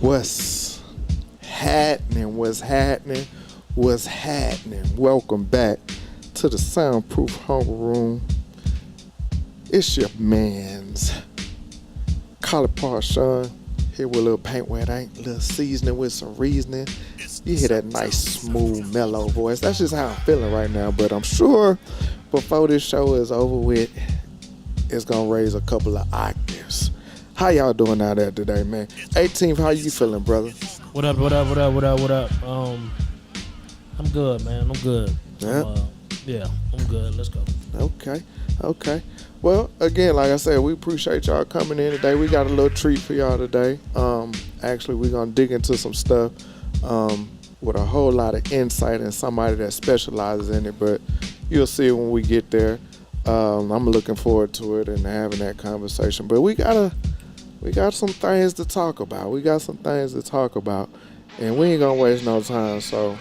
What's happening? What's happening? What's happening? Welcome back to the Soundproof Hunger Room. It's your man's Collar Sean here with a little paint where it ain't, a little seasoning with some reasoning. You hear that nice, smooth, mellow voice. That's just how I'm feeling right now. But I'm sure before this show is over with, it's gonna raise a couple of octaves. How y'all doing out there today, man? 18th, how you feeling, brother? What up? I'm good, man. I'm good. Yeah. I'm good. Let's go. Okay. Well, again, like I said, we appreciate y'all coming in today. We got a little treat for y'all today. Actually, we're gonna dig into some stuff with a whole lot of insight and somebody that specializes in it. But you'll see it when we get there. I'm looking forward to it and having that conversation. But we got some things to talk about. And we ain't gonna waste no time. So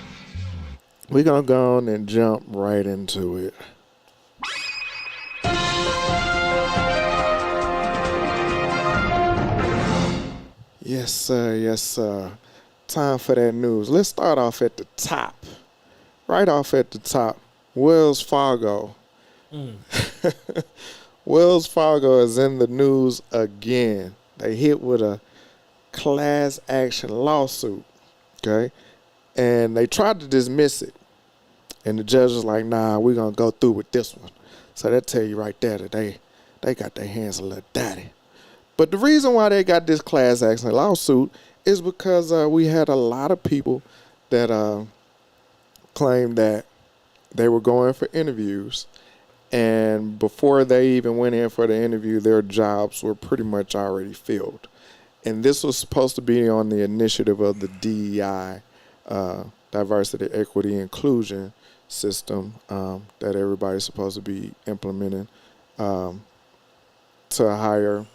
we're gonna go on and jump right into it. Yes, sir. Time for that news. Let's start off at the top. Right off at the top, Wells Fargo. Wells Fargo is in the news again. They hit with a class action lawsuit, okay? And they tried to dismiss it. And the judge was like, nah, we're going to go through with this one. So that tell you right there that they got their hands a little dirty. But the reason why they got this class action lawsuit is because we had a lot of people that claimed that they were going for interviews. And before they even went in for the interview, their jobs were pretty much already filled. And this was supposed to be on the initiative of the DEI, Diversity, Equity, Inclusion system that everybody's supposed to be implementing to hire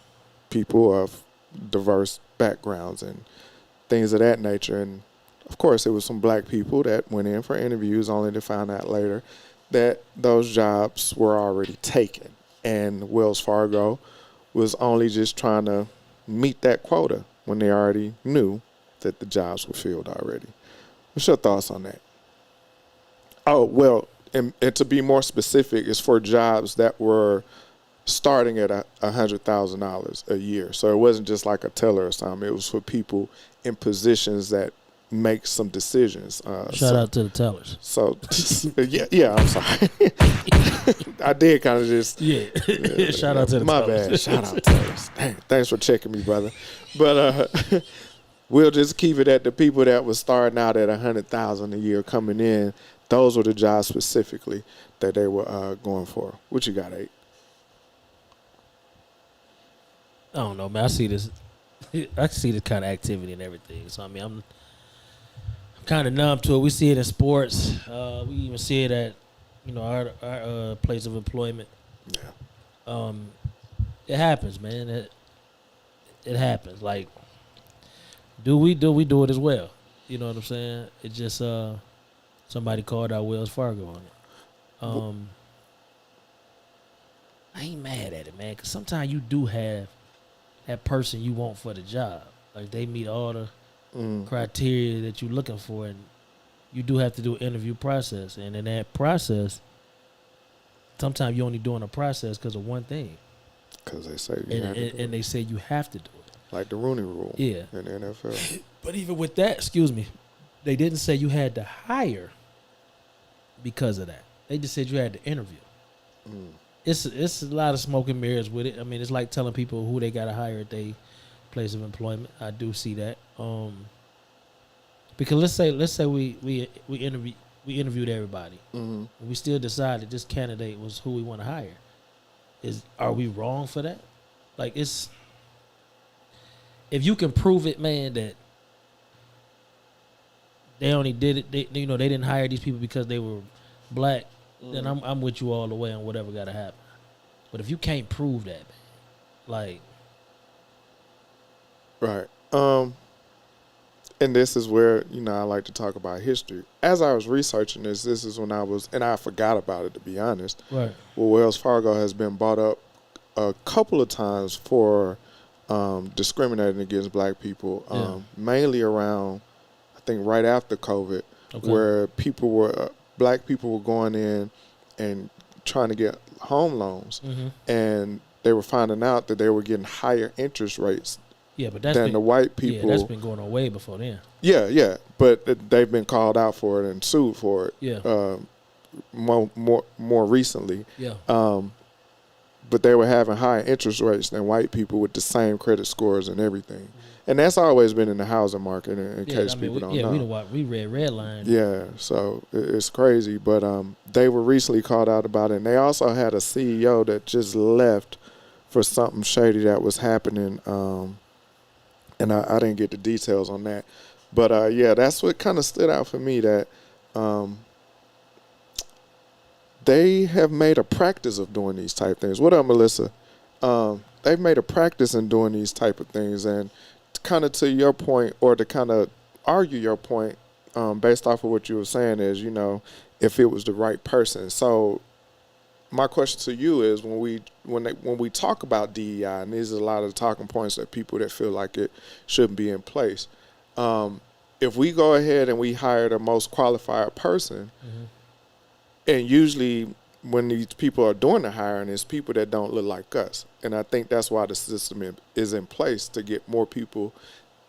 people of diverse backgrounds and things of that nature. And, of course, it was some black people that went in for interviews only to find out later that those jobs were already taken. And Wells Fargo was only just trying to meet that quota when they already knew that the jobs were filled already. What's your thoughts on that? Oh, well, and to be more specific, it's for jobs that were starting at $100,000 a year. So it wasn't just like a teller assignment. It was for people in positions that make some decisions. Shout out to the tellers. So, yeah, I'm sorry. I did kind of just... Yeah. Shout out to the my tellers. bad. Shout out tellers. Dang, thanks for checking me, brother. But we'll just keep it at the people that was starting out at $100,000 a year coming in. Those were the jobs specifically that they were going for. What you got, 8? I don't know, man. I see this kind of activity and everything. So, I mean, I'm kind of numb to it. We see it in sports. We even see it at, our place of employment. Yeah. It happens, man. It happens. Like, do we do it as well? You know what I'm saying? It just somebody called out Wells Fargo on it. I ain't mad at it, man, because sometimes you do have that person you want for the job. Like, they meet all the criteria that you're looking for, and you do have to do an interview process. And in that process, sometimes you're only doing a process because of one thing. Because they say you have to do it. And they say you have to do it. Like the Rooney Rule in the NFL. But even with that, they didn't say you had to hire because of that. They just said you had to interview. It's a lot of smoke and mirrors with it. I mean, it's like telling people who they got to hire at their place of employment. I do see that. Because let's say we interviewed everybody. And we still decided this candidate was who we want to hire. Are we wrong for that? Like, if you can prove it, man, that they only did it, they didn't hire these people because they were black, then I'm with you all the way on whatever got to happen. But if you can't prove that, man, like, right. And this is where, I like to talk about history. As I was researching this is when I forgot about it, to be honest. Right. Well, Wells Fargo has been brought up a couple of times for discriminating against black people, mainly around, I think, right after COVID, where black people were going in and trying to get home loans, and they were finding out that they were getting higher interest rates than the white people. Yeah, that's been going on way before then. Yeah, but they've been called out for it and sued for it. Yeah. More recently. Yeah. But they were having higher interest rates than white people with the same credit scores and everything. And that's always been in the housing market, in case people don't know. Yeah, we read Redline. Yeah, so it's crazy. But they were recently called out about it. And they also had a CEO that just left for something shady that was happening. And I didn't get the details on that. But, yeah, that's what kind of stood out for me, that they have made a practice of doing these type things. What up, Melissa? They've made a practice in doing these type of things. And kind of to your point, or to kind of argue your point, based off of what you were saying is, if it was the right person. So my question to you is, when we talk about DEI, and these are a lot of the talking points that people that feel like it shouldn't be in place. If we go ahead and we hire the most qualified person, and usually when these people are doing the hiring, it's people that don't look like us. And I think that's why the system is in place, to get more people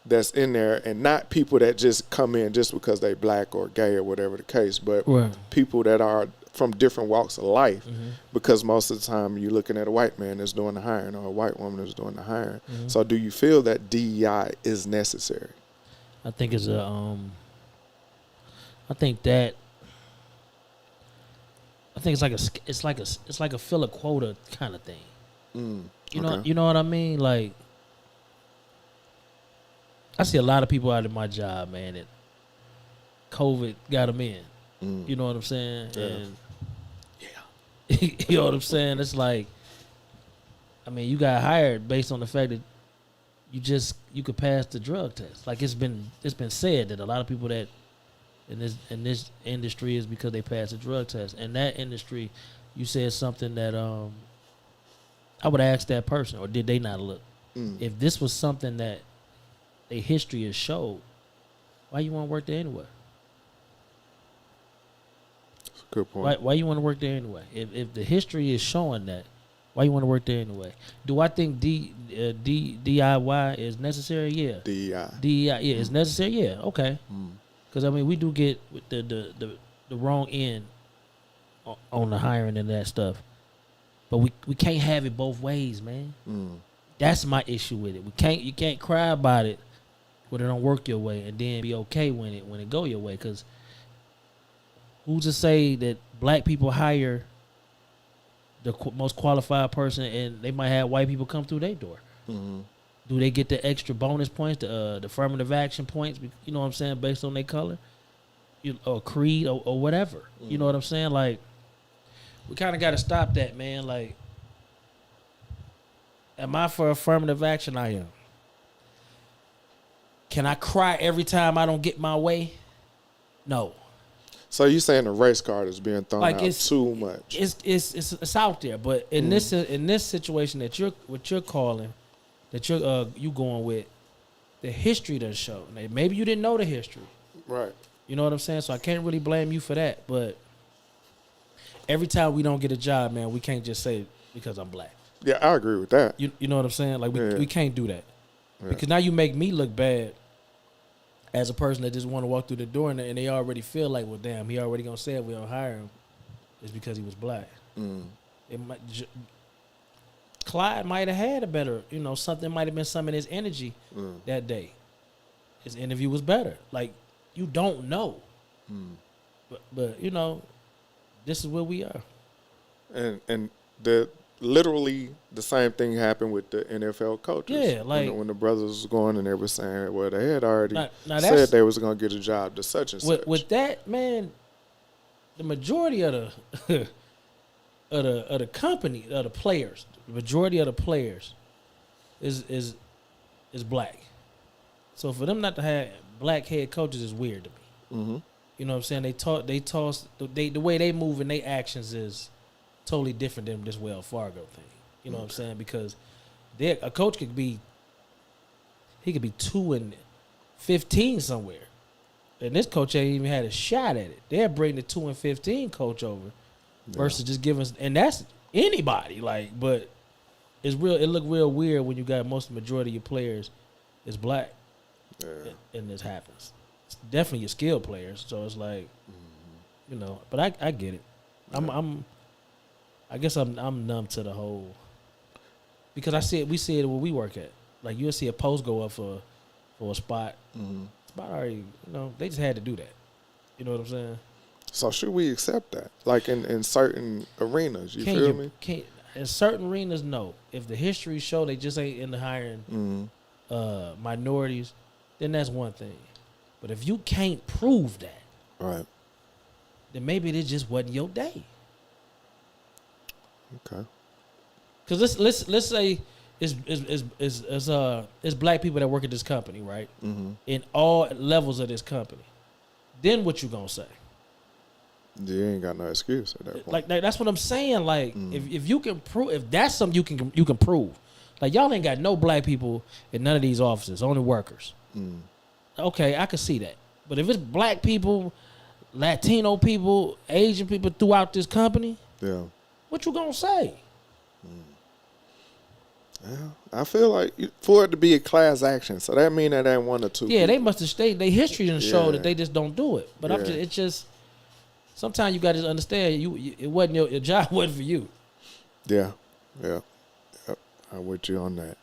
that's in there, and not people that just come in just because they black or gay or whatever the case, but people that are from different walks of life, because most of the time you're looking at a white man that's doing the hiring or a white woman that's doing the hiring. So do you feel that DEI is necessary? I think it's like a fill a quota kind of thing. You know what I mean? Like, I see a lot of people out of my job, man, that COVID got them in. You know what I'm saying? Yeah. And you know what I'm saying? It's like, I mean, you got hired based on the fact that you could pass the drug test. Like, it's been said that a lot of people that in this industry is because they passed the drug test. In that industry, you said something that I would ask that person, or did they not look? If this was something that their history has showed, why you want to work there anyway? That's a good point. Why you want to work there anyway? If the history is showing that, why you want to work there anyway? Do I think DIY is necessary? Yeah. DEI, yeah, it's necessary. Yeah, okay. Because I mean, we do get the wrong end on the hiring and that stuff, but we can't have it both ways, man. That's my issue with it. You can't cry about it when it don't work your way, and then be okay when it go your way. Because who's to say that black people hire the most qualified person, and they might have white people come through their door? Do they get the extra bonus points, the affirmative action points? You know what I'm saying, based on their color, or creed, or whatever. You know what I'm saying? Like, we kind of got to stop that, man. Like, am I for affirmative action? I am. Can I cry every time I don't get my way? No. So you saying the race card is being thrown out too much? It's out there, but in this situation that you're calling, that you going with, the history doesn't show. Maybe you didn't know the history, right? You know what I'm saying? So I can't really blame you for that. But every time we don't get a job, man, we can't just say because I'm black. Yeah, I agree with that. You know what I'm saying? Like, we can't do that. Because now you make me look bad as a person that just want to walk through the door, and they already feel like, well, damn, he already gonna say if we don't hire him, it's because he was black. It might, Clyde might have had a better, something might have been some in his energy that day. His interview was better. Like, you don't know, but this is where we are. And literally the same thing happened with the NFL coaches. Yeah, like when the brothers was going and they were saying, well, they had already said they was going to get a job to such and such. With that, man, the majority of the of the company, of the players, the majority of the players is black. So for them not to have black head coaches is weird to me. You know what I'm saying? The way they move and their actions is totally different than this Wells Fargo thing. You know what I'm saying? Because a coach could be he could be 2-15 somewhere. And this coach ain't even had a shot at it. They're bringing the 2-15 coach over versus just giving, and that's anybody. Like, but it's real. It look real weird when you got most of the majority of your players is black, and this happens. It's definitely your skilled players. So it's like, you know. But I get it. I guess I'm numb to the whole, because we see it where we work at. Like, you'll see a post go up for a spot. Spot already, you know, they just had to do that. You know what I'm saying? So should we accept that? Like in certain arenas, you feel me? In certain arenas, no. If the history show they just ain't into hiring minorities, then that's one thing. But if you can't prove that, right, then maybe it just wasn't your day. Okay. Because let's say it's black people that work at this company, right? In all levels of this company. Then what you gonna say? You ain't got no excuse at that point. Like that's what I'm saying. Like if you can prove, if that's something you can prove, like y'all ain't got no black people in none of these offices, only workers. Okay, I can see that. But if it's black people, Latino people, Asian people throughout this company, what you gonna say? Yeah, I feel like for it to be a class action, so that mean that ain't one or two. Yeah, people. they must have stayed. Their history didn't show that they just don't do it. But it's just sometimes you got to understand it wasn't your job wasn't for you. Yeah, I'm with you on that.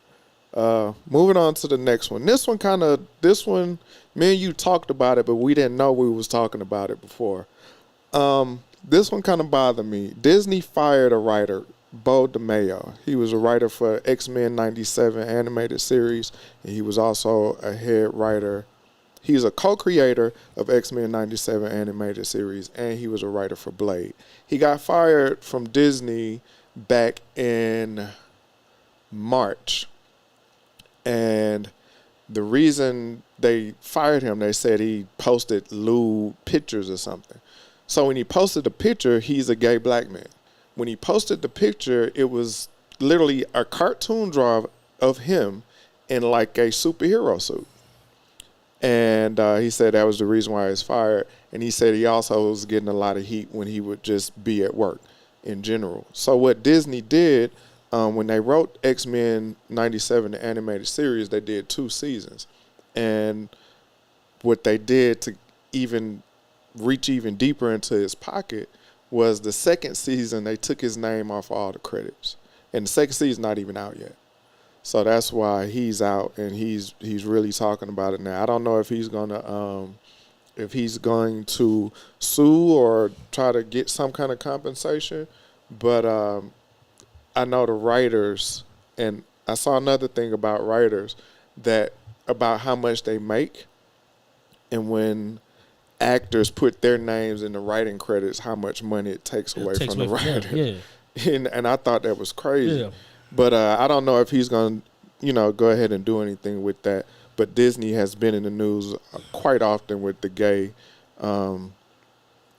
Moving on to the next one. This one, me and you talked about it, but we didn't know we was talking about it before. This one kind of bothered me. Disney fired a writer, Bo DeMayo. He was a writer for X-Men 97 animated series, and he was also a head writer. He's a co-creator of X-Men 97 animated series, and he was a writer for Blade. He got fired from Disney back in March, and the reason they fired him, they said he posted lewd pictures or something. So when he posted the picture, he's a gay black man. When he posted the picture, it was literally a cartoon draw of him in like a superhero suit. And he said that was the reason why he was fired. And he said he also was getting a lot of heat when he would just be at work in general. So what Disney did, when they wrote X-Men 97, the animated series, they did 2 seasons. And what they did to even reach even deeper into his pocket was the second season, they took his name off all the credits. And the second season's not even out yet. So that's why he's out, and he's really talking about it now. I don't know if he's going to sue or try to get some kind of compensation, but I know the writers, and I saw another thing about writers, about how much they make, and when actors put their names in the writing credits, how much money it takes away from the writer. And I thought that was crazy. But I don't know if he's going to, go ahead and do anything with that. But Disney has been in the news quite often with the gay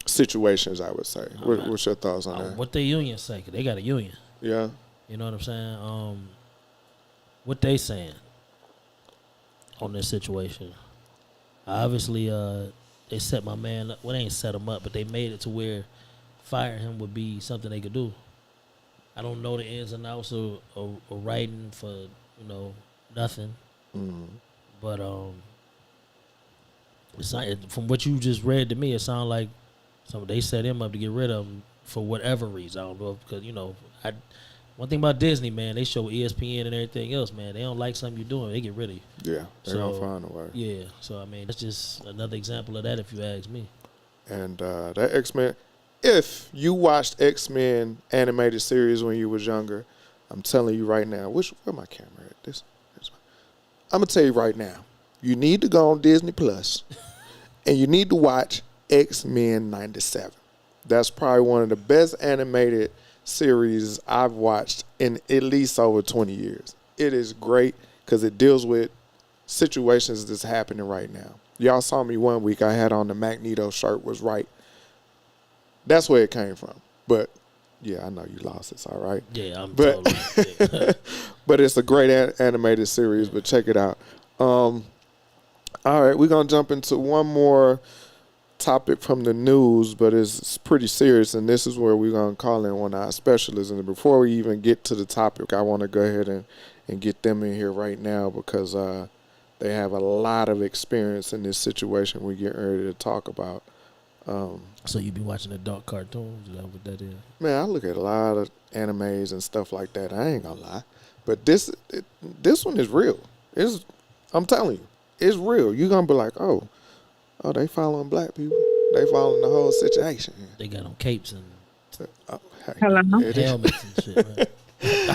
situations, I would say. What's your thoughts on that? What the union say? 'Cause they got a union. Yeah. You know what I'm saying? What they saying on this situation? Obviously, they set my man up. Well, they ain't set him up, but they made it to where firing him would be something they could do. I don't know the ins and outs of writing for, nothing. But from what you just read to me, it sounds like they set him up to get rid of him for whatever reason. I don't know, because, one thing about Disney, man, they show ESPN and everything else, man. They don't like something you're doing, they get rid of you. Yeah, they're going to find a way. Yeah, so, I mean, that's just another example of that if you ask me. And that X-Men, if you watched X-Men animated series when you was younger, I'm telling you right now, where my camera at? I'm going to tell you right now, you need to go on Disney Plus and you need to watch X-Men 97. That's probably one of the best animated series I've watched in at least over 20 years. It is great because it deals with situations that's happening right now. Y'all saw me one week, I had on the Magneto shirt was right. That's where it came from. But yeah, I know you lost. It's all right. Yeah, but it's a great animated series, but check it out. Um, all right, we're gonna jump into one more topic from the news, but it's pretty serious, and this is where we're gonna call in one of our specialists. And before we even get to the topic, I want to go ahead and get them in here right now because they have a lot of experience in this situation we're getting ready to talk about. So you be watching adult cartoons? Is that what that is? Man, I look at a lot of animes and stuff like that. I ain't gonna lie, but this one is real. I'm telling you, it's real. You're gonna be like, oh, they following black people. They following the whole situation. They got on capes and Oh, hey, Hello. helmets and shit. Right?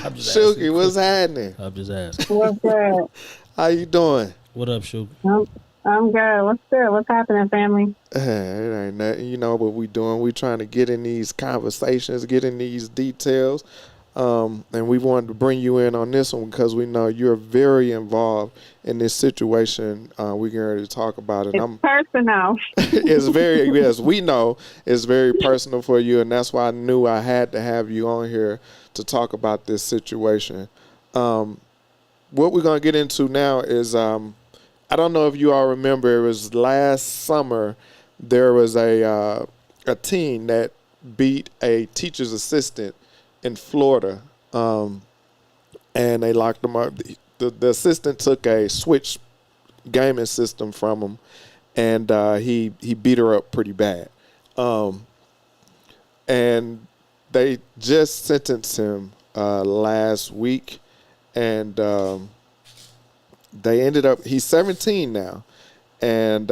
I'm just Shuki, asking. what's happening? I'm just asking. What's good? How you doing? What up, Shuki? I'm good. What's good? What's happening, family? It ain't nothing. You know what we doing. We trying to get in these conversations, get in these details. And we wanted to bring you in on this one because we know you're very involved in this situation. We're getting ready to talk about it. It's personal. It's very, yes, we know it's very personal for you, and that's why I knew I had to have you on here to talk about this situation. What we're going to get into now is, I don't know if you all remember, it was last summer, there was a teen that beat a teacher's assistant in Florida, and they locked him up. The assistant took a Switch gaming system from him, and he beat her up pretty bad. And they just sentenced him last week, and they ended up. He's 17 now, and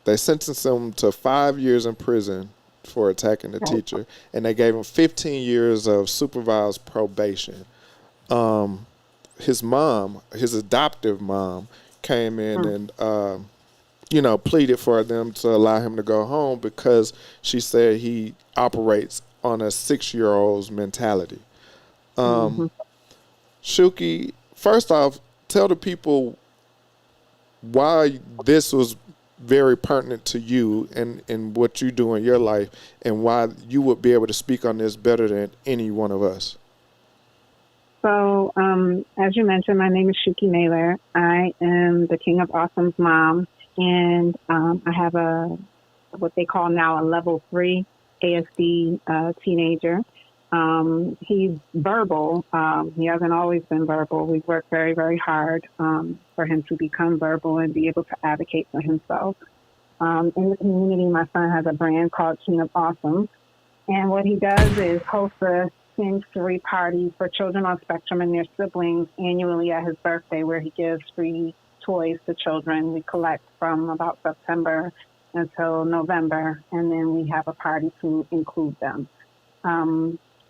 they sentenced him to 5 years in prison for attacking the teacher, and they gave him 15 years of supervised probation. His mom, his adoptive mom, came in and pleaded for them to allow him to go home because she said he operates on a 6-year-old's mentality. Shuki, first off, tell the people why this was very pertinent to you and what you do in your life, and why you would be able to speak on this better than any one of us. So, as you mentioned, my name is Shuki Naylor. I am the King of Awesome's mom, and I have what they call now a level 3 ASD teenager. He's verbal. He hasn't always been verbal. We've worked very, very hard for him to become verbal and be able to advocate for himself. In the community, my son has a brand called King of Awesome. And what he does is host a sensory party for children on spectrum and their siblings annually at his birthday, where he gives free toys to children. We collect from about September until November, and then we have a party to include them.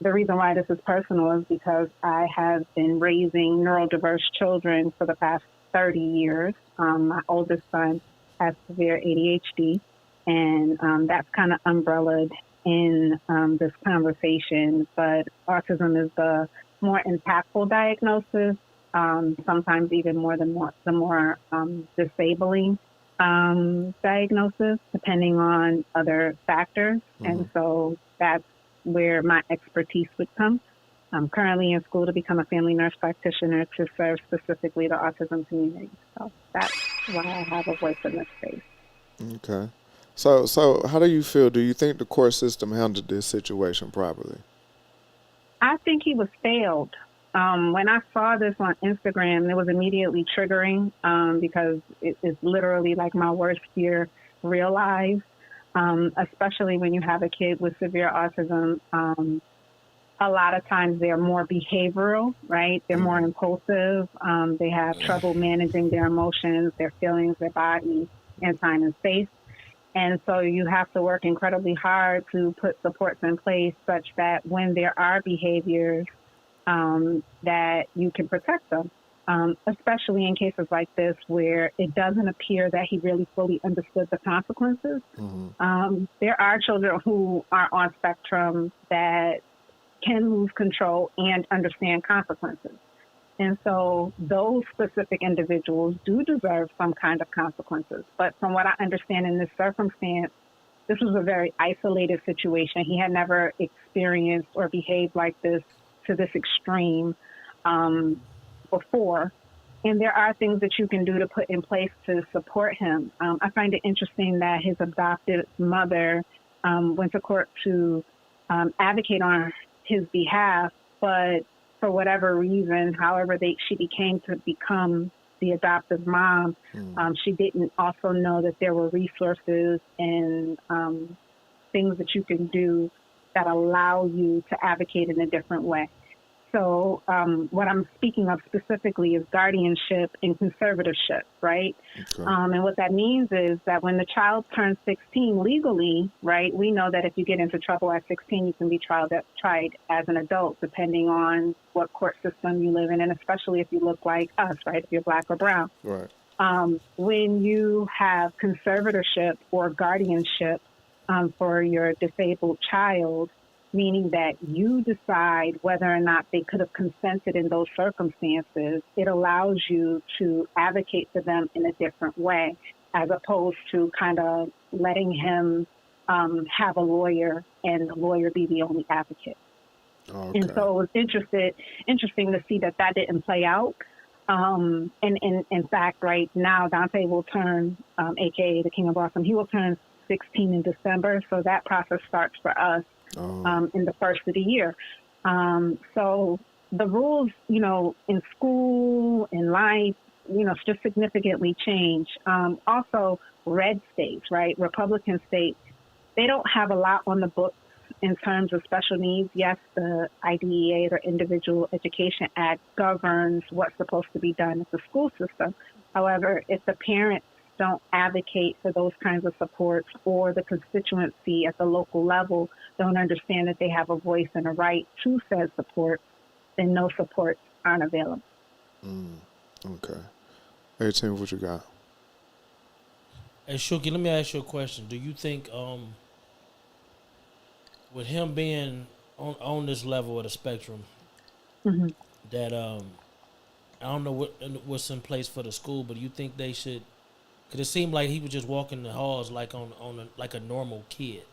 The reason why this is personal is because I have been raising neurodiverse children for the past 30 years. My oldest son has severe ADHD, and that's kind of umbrellaed in this conversation. But autism is the more impactful diagnosis, sometimes even the more disabling diagnosis, depending on other factors. And so that's where my expertise would come. I'm currently in school to become a family nurse practitioner to serve specifically the autism community. So that's why I have a voice in this space. Okay. So how do you feel? Do you think the court system handled this situation properly? I think he was failed. When I saw this on Instagram, it was immediately triggering because it's literally like my worst fear realized. Especially when you have a kid with severe autism, a lot of times they're more behavioral, right? They're more impulsive. They have trouble managing their emotions, their feelings, their body, in time and space. And so you have to work incredibly hard to put supports in place such that when there are behaviors, that you can protect them. Especially in cases like this where it doesn't appear that he really fully understood the consequences. There are children who are on spectrum that can lose control and understand consequences. And so those specific individuals do deserve some kind of consequences. But from what I understand in this circumstance, this was a very isolated situation. He had never experienced or behaved like this to this extreme before. And there are things that you can do to put in place to support him. I find it interesting that his adopted mother went to court to advocate on his behalf, but for whatever reason, however she became to become the adoptive mom, she didn't also know that there were resources and things that you can do that allow you to advocate in a different way. So what I'm speaking of specifically is guardianship and conservatorship, right? Okay. And what that means is that when the child turns 16 legally, right, we know that if you get into trouble at 16, you can be tried as an adult, depending on what court system you live in, and especially if you look like us, right, if you're black or brown. Right. When you have conservatorship or guardianship for your disabled child, meaning that you decide whether or not they could have consented in those circumstances, it allows you to advocate for them in a different way, as opposed to kind of letting him have a lawyer and the lawyer be the only advocate. Okay. And so it was interesting to see that didn't play out. And in fact, right now, Dante will turn, AKA the King of Awesome, he will turn 16 in December. So that process starts for us in the first of the year. So the rules, in school, in life, just significantly change. Also, red states, right? Republican states, they don't have a lot on the books in terms of special needs. Yes, the IDEA, the Individual Education Act, governs what's supposed to be done at the school system. However, if the parents don't advocate for those kinds of supports, or the constituency at the local level don't understand that they have a voice and a right to said support, then no supports aren't available. Okay. Hey, Tim, what you got? Hey, Shuki, let me ask you a question. Do you think, with him being on this level of the spectrum, that I don't know what's in place for the school, but do you think they should? Because it seemed like he was just walking the halls like like a normal kid.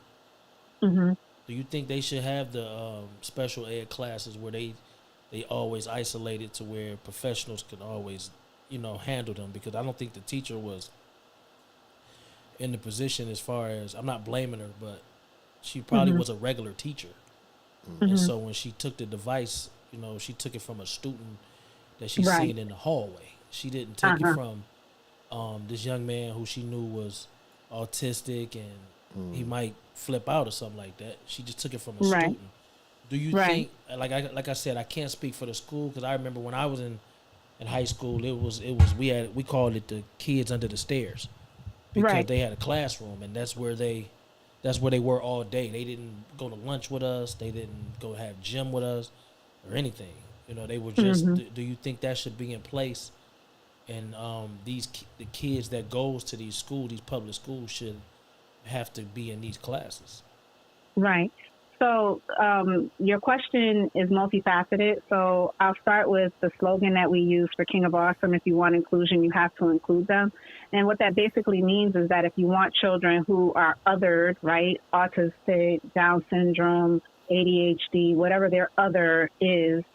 Do you think they should have the special ed classes where they always isolated to where professionals can always, handle them? Because I don't think the teacher was in the position, as far as, I'm not blaming her, but she probably was a regular teacher. And so when she took the device, she took it from a student that she seen in the hallway. She didn't take it from this young man who she knew was autistic and he might flip out or something like that. She just took it from a student. Do you think, like I said, I can't speak for the school, because I remember when I was in high school, we called it the kids under the stairs, because they had a classroom, and that's where they were all day. They didn't go to lunch with us. They didn't go have gym with us or anything. They were just. Do you think that should be in place? And the kids that goes to these public schools, should have to be in these classes? Right. So your question is multifaceted. So I'll start with the slogan that we use for King of Awesome: if you want inclusion, you have to include them. And what that basically means is that if you want children who are othered, right, autistic, Down syndrome, ADHD, whatever their other is,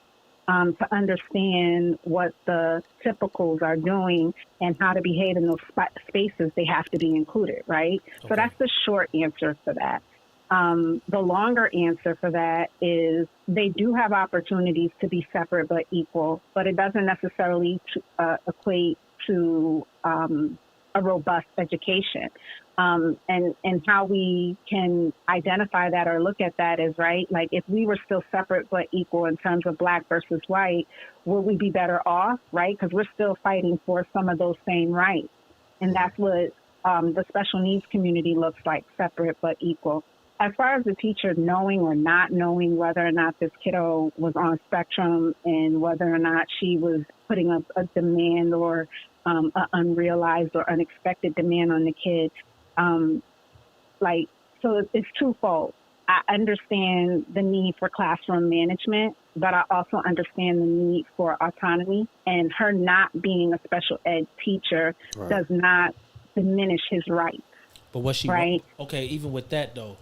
to understand what the typicals are doing and how to behave in those spaces, they have to be included, right? Okay. So that's the short answer for that. The longer answer for that is they do have opportunities to be separate but equal, but it doesn't necessarily equate to a robust education. And how we can identify that or look at that is, right, like if we were still separate but equal in terms of black versus white, would we be better off, right? Because we're still fighting for some of those same rights. And that's what the special needs community looks like, separate but equal. As far as the teacher knowing or not knowing whether or not this kiddo was on spectrum and whether or not she was putting up a demand or an unrealized or unexpected demand on the kid, so it's twofold. I understand the need for classroom management, but I also understand the need for autonomy. And her not being a special ed teacher does not diminish his rights. But what she right? Okay, even with that though,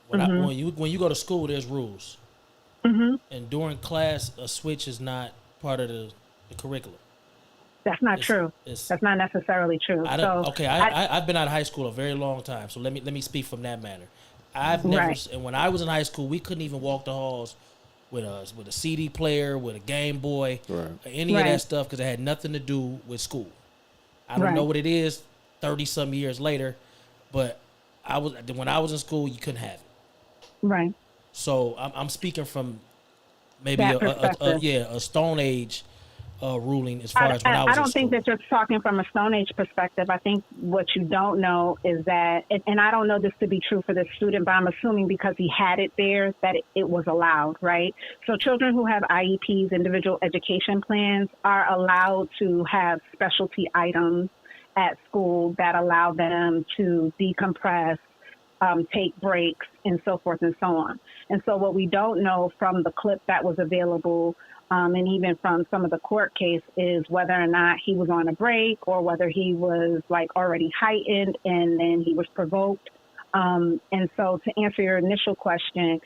when you go to school, there's rules, and during class, a switch is not part of the curriculum. That's not true. That's not necessarily true. I've been out of high school a very long time, so let me speak from that matter. I've never, and when I was in high school, we couldn't even walk the halls with a CD player, with a Game Boy, any of that stuff, because it had nothing to do with school. I don't know what it is 30-some years later, but when I was in school, you couldn't have it. Right. So I'm speaking from maybe a Stone Age ruling as far as when I was in school. I don't think that you're talking from a Stone Age perspective. I think what you don't know is that, and I don't know this to be true for this student, but I'm assuming because he had it there that it was allowed, right? So children who have IEPs, individual education plans, are allowed to have specialty items at school that allow them to decompress, take breaks, and so forth and so on. And so what we don't know from the clip that was available, and even from some of the court case, is whether or not he was on a break or whether he was like already heightened and then he was provoked. And so to answer your initial question,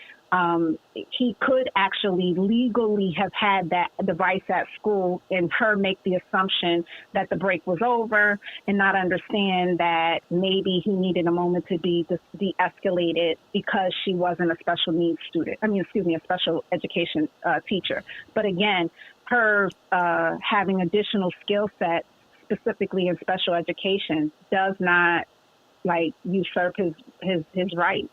he could actually legally have had that device at school and her make the assumption that the break was over and not understand that maybe he needed a moment to be de-escalated because she wasn't a special needs student. A special education teacher. But again, her having additional skill sets, specifically in special education, does not usurp his rights.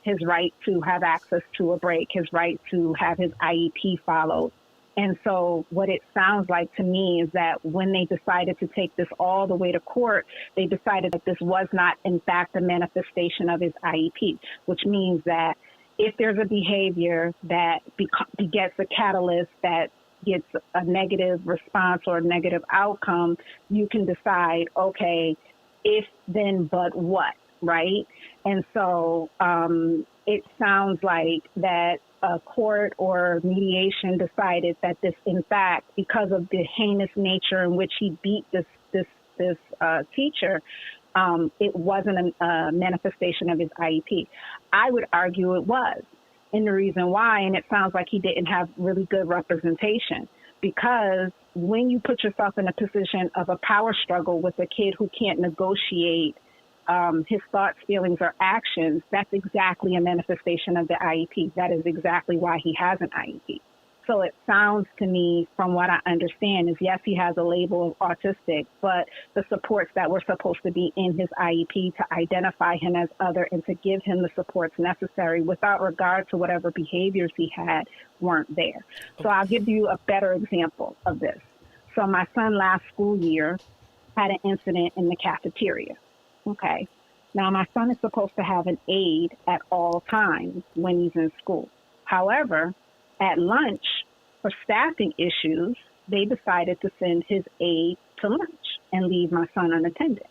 His right to have access to a break, his right to have his IEP followed. And so what it sounds like to me is that when they decided to take this all the way to court, they decided that this was not, in fact, a manifestation of his IEP, which means that if there's a behavior that begets a catalyst that gets a negative response or a negative outcome, you can decide, okay, if then but what, right? And so it sounds like that a court or mediation decided that this, in fact, because of the heinous nature in which he beat this teacher, it wasn't a manifestation of his IEP. I would argue it was. And the reason why, and it sounds like he didn't have really good representation, because when you put yourself in a position of a power struggle with a kid who can't negotiate his thoughts, feelings, or actions, that's exactly a manifestation of the IEP. That is exactly why he has an IEP. So it sounds to me, from what I understand, is yes, he has a label of autistic, but the supports that were supposed to be in his IEP to identify him as other and to give him the supports necessary without regard to whatever behaviors he had weren't there. So I'll give you a better example of this. So my son last school year had an incident in the cafeteria. Okay. Now, my son is supposed to have an aide at all times when he's in school. However, at lunch, for staffing issues, they decided to send his aide to lunch and leave my son unattended.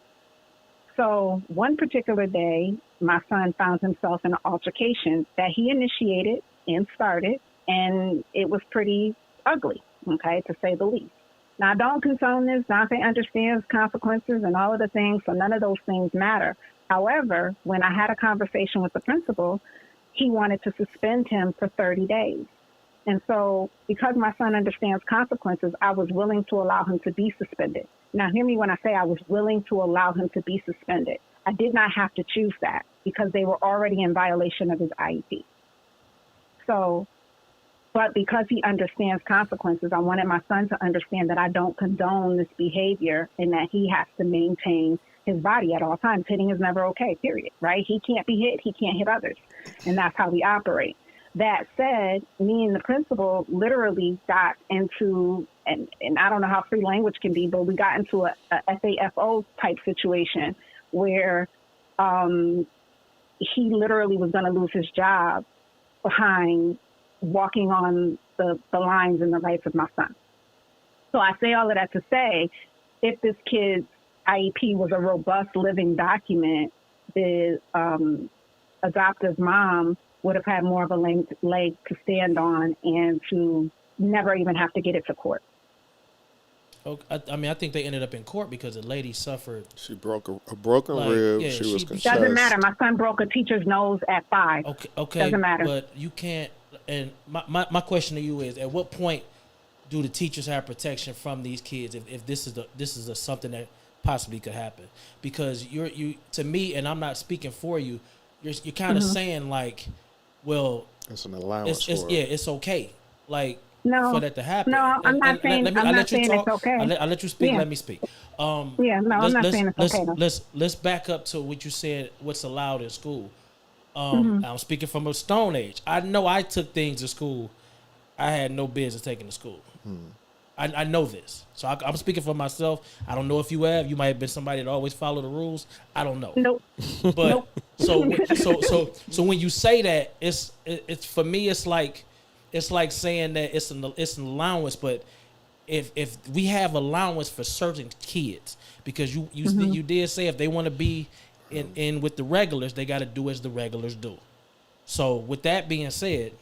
So one particular day, my son found himself in an altercation that he initiated and started, and it was pretty ugly, okay, to say the least. Now, I don't condone this. Dante understands consequences and all of the things, so none of those things matter. However, when I had a conversation with the principal, he wanted to suspend him for 30 days. And so because my son understands consequences, I was willing to allow him to be suspended. Now, hear me when I say I was willing to allow him to be suspended. I did not have to choose that because they were already in violation of his IEP. But because he understands consequences, I wanted my son to understand that I don't condone this behavior and that he has to maintain his body at all times. Hitting is never okay, period, right? He can't be hit. He can't hit others. And that's how we operate. That said, me and the principal literally got into, and I don't know how free language can be, but we got into a FAFO type situation where he literally was going to lose his job behind walking on the lines and the rights of my son. So I say all of that to say, if this kid's IEP was a robust living document, the adoptive mom would have had more of a leg to stand on and to never even have to get it to court. I think they ended up in court because the lady suffered. She broke a broken rib. Yeah, she was concussed. Doesn't matter. My son broke a teacher's nose at 5. Okay. Doesn't matter. But you can't. And my question to you is: at what point do the teachers have protection from these kids if this is something that possibly could happen? Because you to me, and I'm not speaking for you, you're kind of saying like, well, it's an allowance for it. yeah, it's okay, like No, for that to happen. no, I'm not saying. I'm not saying it's okay. I'll let you speak. Yeah. Let me speak. Yeah, no, I'm not saying it's okay. Let's back up to what you said. What's allowed in school? I'm speaking from a stone age. I know I took things to school I had no business taking to school. I know this, so I'm speaking for myself. I don't know if you have. You might have been somebody that always follow the rules. I don't know. Nope. But so when you say that, it's for me. It's like saying that it's an allowance. But if we have allowance for certain kids, because you did say if they want to be in with the regulars, they got to do as the regulars do. So with that being said,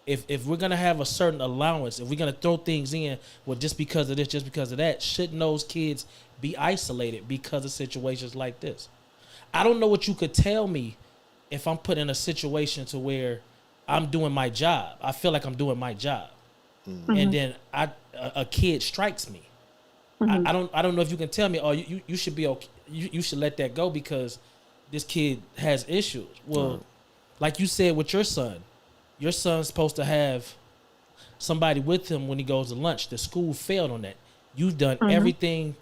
if we're gonna have a certain allowance, if we're gonna throw things in, well, just because of this, just because of that, shouldn't those kids be isolated because of situations like this? I don't know what you could tell me if I'm put in a situation to where I'm doing my job. I feel like I'm doing my job, and then a kid strikes me. I don't know if you can tell me, oh, you should be okay. You should let that go because this kid has issues. Well, like you said with your son's supposed to have somebody with him when he goes to lunch. The school failed on that. You've done everything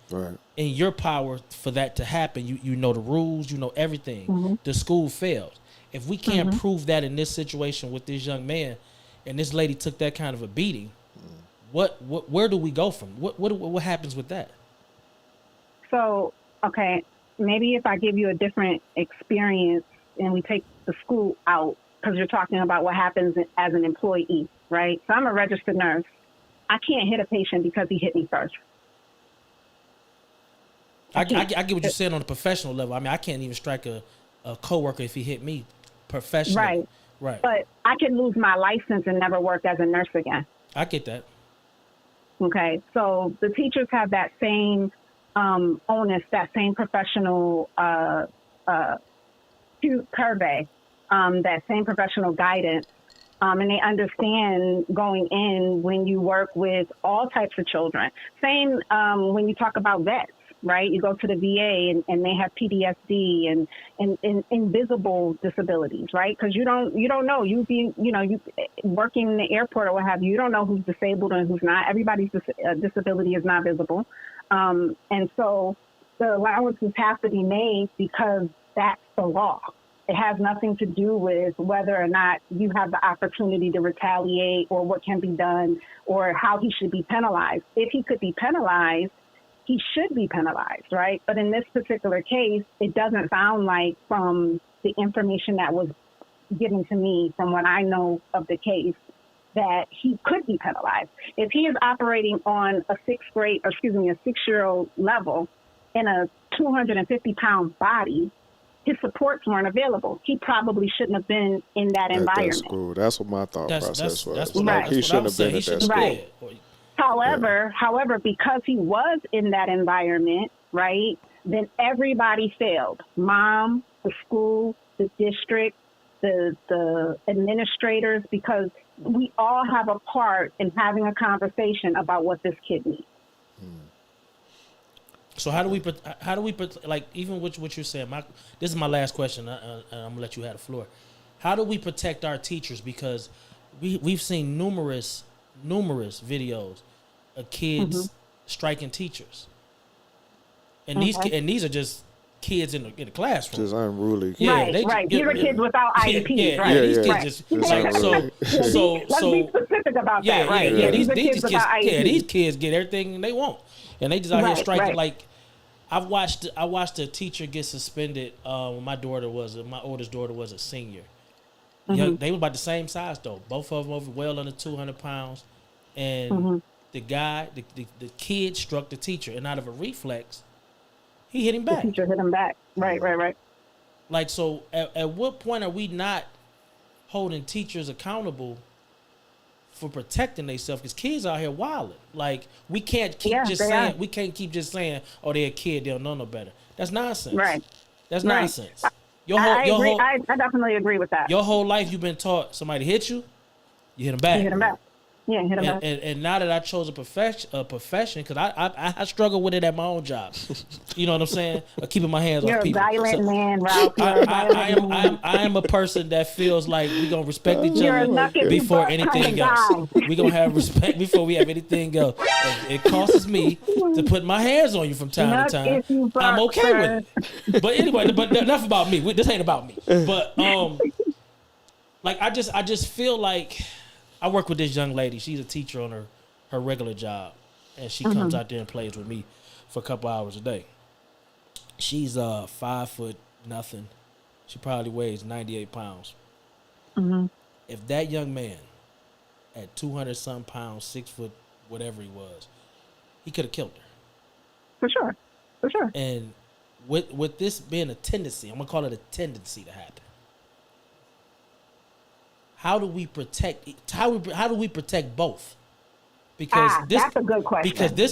in your power for that to happen. You know the rules. You know everything. The school failed. If we can't prove that in this situation with this young man, and this lady took that kind of a beating, where do we go from? What happens with that? So, okay, maybe if I give you a different experience and we take the school out, because you're talking about what happens as an employee, right? So I'm a registered nurse. I can't hit a patient because he hit me first. I get what you're saying on a professional level. I mean, I can't even strike a coworker if he hit me professionally. Right. But I could lose my license and never work as a nurse again. I get that. Okay, so the teachers have that same onus, that same professional purvey, that same professional guidance, and they understand going in when you work with all types of children. Same when you talk about vets, right? You go to the VA and they have PTSD and invisible disabilities, right? Because you don't know. You working in the airport or what have you, you don't know who's disabled and who's not. Everybody's disability is not visible, and so the allowances have to be made because that's the law. It has nothing to do with whether or not you have the opportunity to retaliate or what can be done or how he should be penalized. If he could be penalized, he should be penalized, right? But in this particular case, it doesn't sound like from the information that was given to me, from what I know of the case, that he could be penalized. If he is operating on a 6-year-old level in a 250-pound body, his supports weren't available. He probably shouldn't have been in that environment. That's cool. That's what my thought process was. Right. He shouldn't have been at that school. Right. However, because he was in that environment, right, then everybody failed. Mom, the school, the district, the administrators, because we all have a part in having a conversation about what this kid needs. So how do we like, even with what you're saying, this is my last question, and I'm gonna let you have the floor. How do we protect our teachers? Because we've seen numerous videos of kids striking teachers, and these are just kids in the classroom. Just unruly. Yeah, right. These are kids without IEPs, right? These kids just so let's be specific about that, right? Yeah, these kids without IEPs. Yeah, these kids get everything they want, and they just out here striking. Like I watched a teacher get suspended when my oldest daughter was a senior. They were about the same size though. Both of them over well under 200 pounds, and the guy, the kid struck the teacher, and out of a reflex, he hit him back. The teacher hit him back. Right. Like, so at what point are we not holding teachers accountable for protecting themselves? Because kids out here wilding. Like, we can't keep just saying, oh, they're a kid, they don't know no better. That's nonsense. Right. That's nonsense. I definitely agree with that. Your whole life you've been taught somebody hit you, you hit them back. Yeah, hit him back. And now that I chose a profession, because I struggle with it at my own job. You know what I'm saying? Keeping my hands You're off a people. violent man, Ralph. I am a person that feels like we gonna respect each You're a other knuckle before butt anything kind else. of guy. We gonna have respect before we have anything else. It costs me to put my hands on you from time to time. I'm okay with it. But anyway, but enough about me. This ain't about me. But like I just feel like I work with this young lady. She's a teacher on her regular job, and she comes out there and plays with me for a couple hours a day. She's 5 foot nothing. She probably weighs 98 pounds. If that young man at 200 something pounds, 6 foot, whatever he was, he could have killed her. For sure. And with this being a tendency, I'm gonna call it a tendency to happen. How do we protect? How do we protect both? Because that's a good question. Because this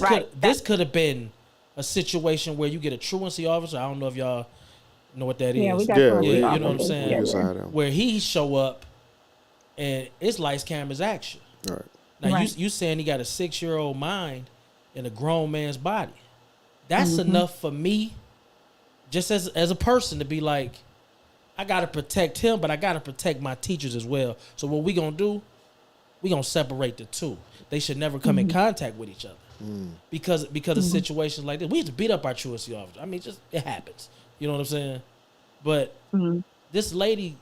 could have been a situation where you get a truancy officer. I don't know if y'all know what that is. Yeah, we got you know what I'm saying? Yeah. Where he show up and it's lights, cameras, action. Right. Now you saying he got a 6-year-old mind in a grown man's body. That's enough for me, just as a person, to be like, I gotta protect him, but I gotta protect my teachers as well. So what we gonna do? We gonna separate the two. They should never come in contact with each other because of situations like this. We used to beat up our truancy officer. I mean, just it happens. You know what I'm saying? But this lady,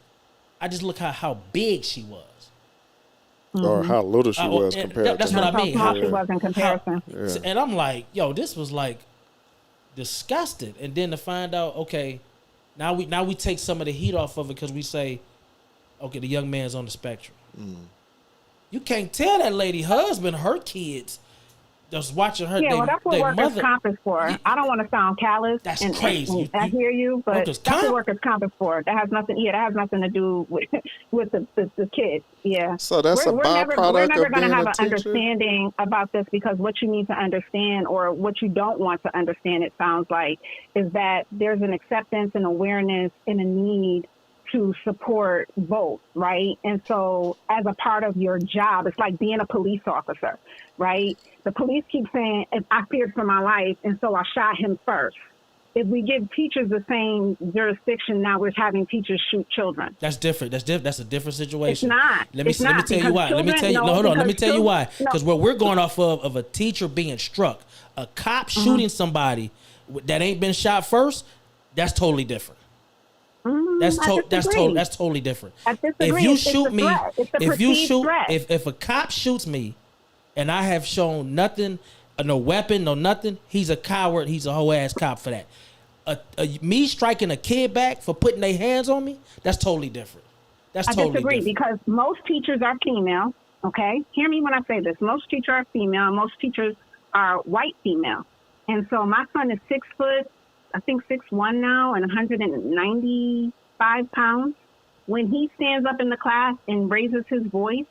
I just look at how big she was. Or how little she was compared that's to what I mean. How she was in comparison. And I'm like, yo, this was like disgusting. And then to find out, okay, now we take some of the heat off of it because we say, okay, the young man's on the spectrum. You can't tell that lady husband, her kids, just watching her. Yeah, well, that's what workers' comp is for. I don't want to sound callous. That's crazy. I hear you, but that's what workers' comp is for. That has nothing. Yeah, that has nothing to do with the kids. Yeah. So that's we're byproduct we're never of going being to have a an teacher? understanding about this, because what you need to understand, or what you don't want to understand, it sounds like, is that there's an acceptance and awareness and a need to support both, right? And so as a part of your job, it's like being a police officer, right? The police keep saying, I feared for my life, and so I shot him first. If we give teachers the same jurisdiction, now we're having teachers shoot children. That's different. That's a different situation. It's not. Let me tell you why. Let me tell you. No, hold on. Let me tell you why. Because what we're going off of a teacher being struck, a cop shooting somebody that ain't been shot first, that's totally different. That's totally different. If you shoot me, if a cop shoots me, and I have shown nothing, no weapon, no nothing, he's a coward. He's a whole ass cop for that. Me striking a kid back for putting their hands on me, that's totally different. I disagree, because most teachers are female. Okay, hear me when I say this. Most teachers are female, and most teachers are white female. And so my son is 6 foot. I think 6'1" now, and 195 pounds. When he stands up in the class and raises his voice,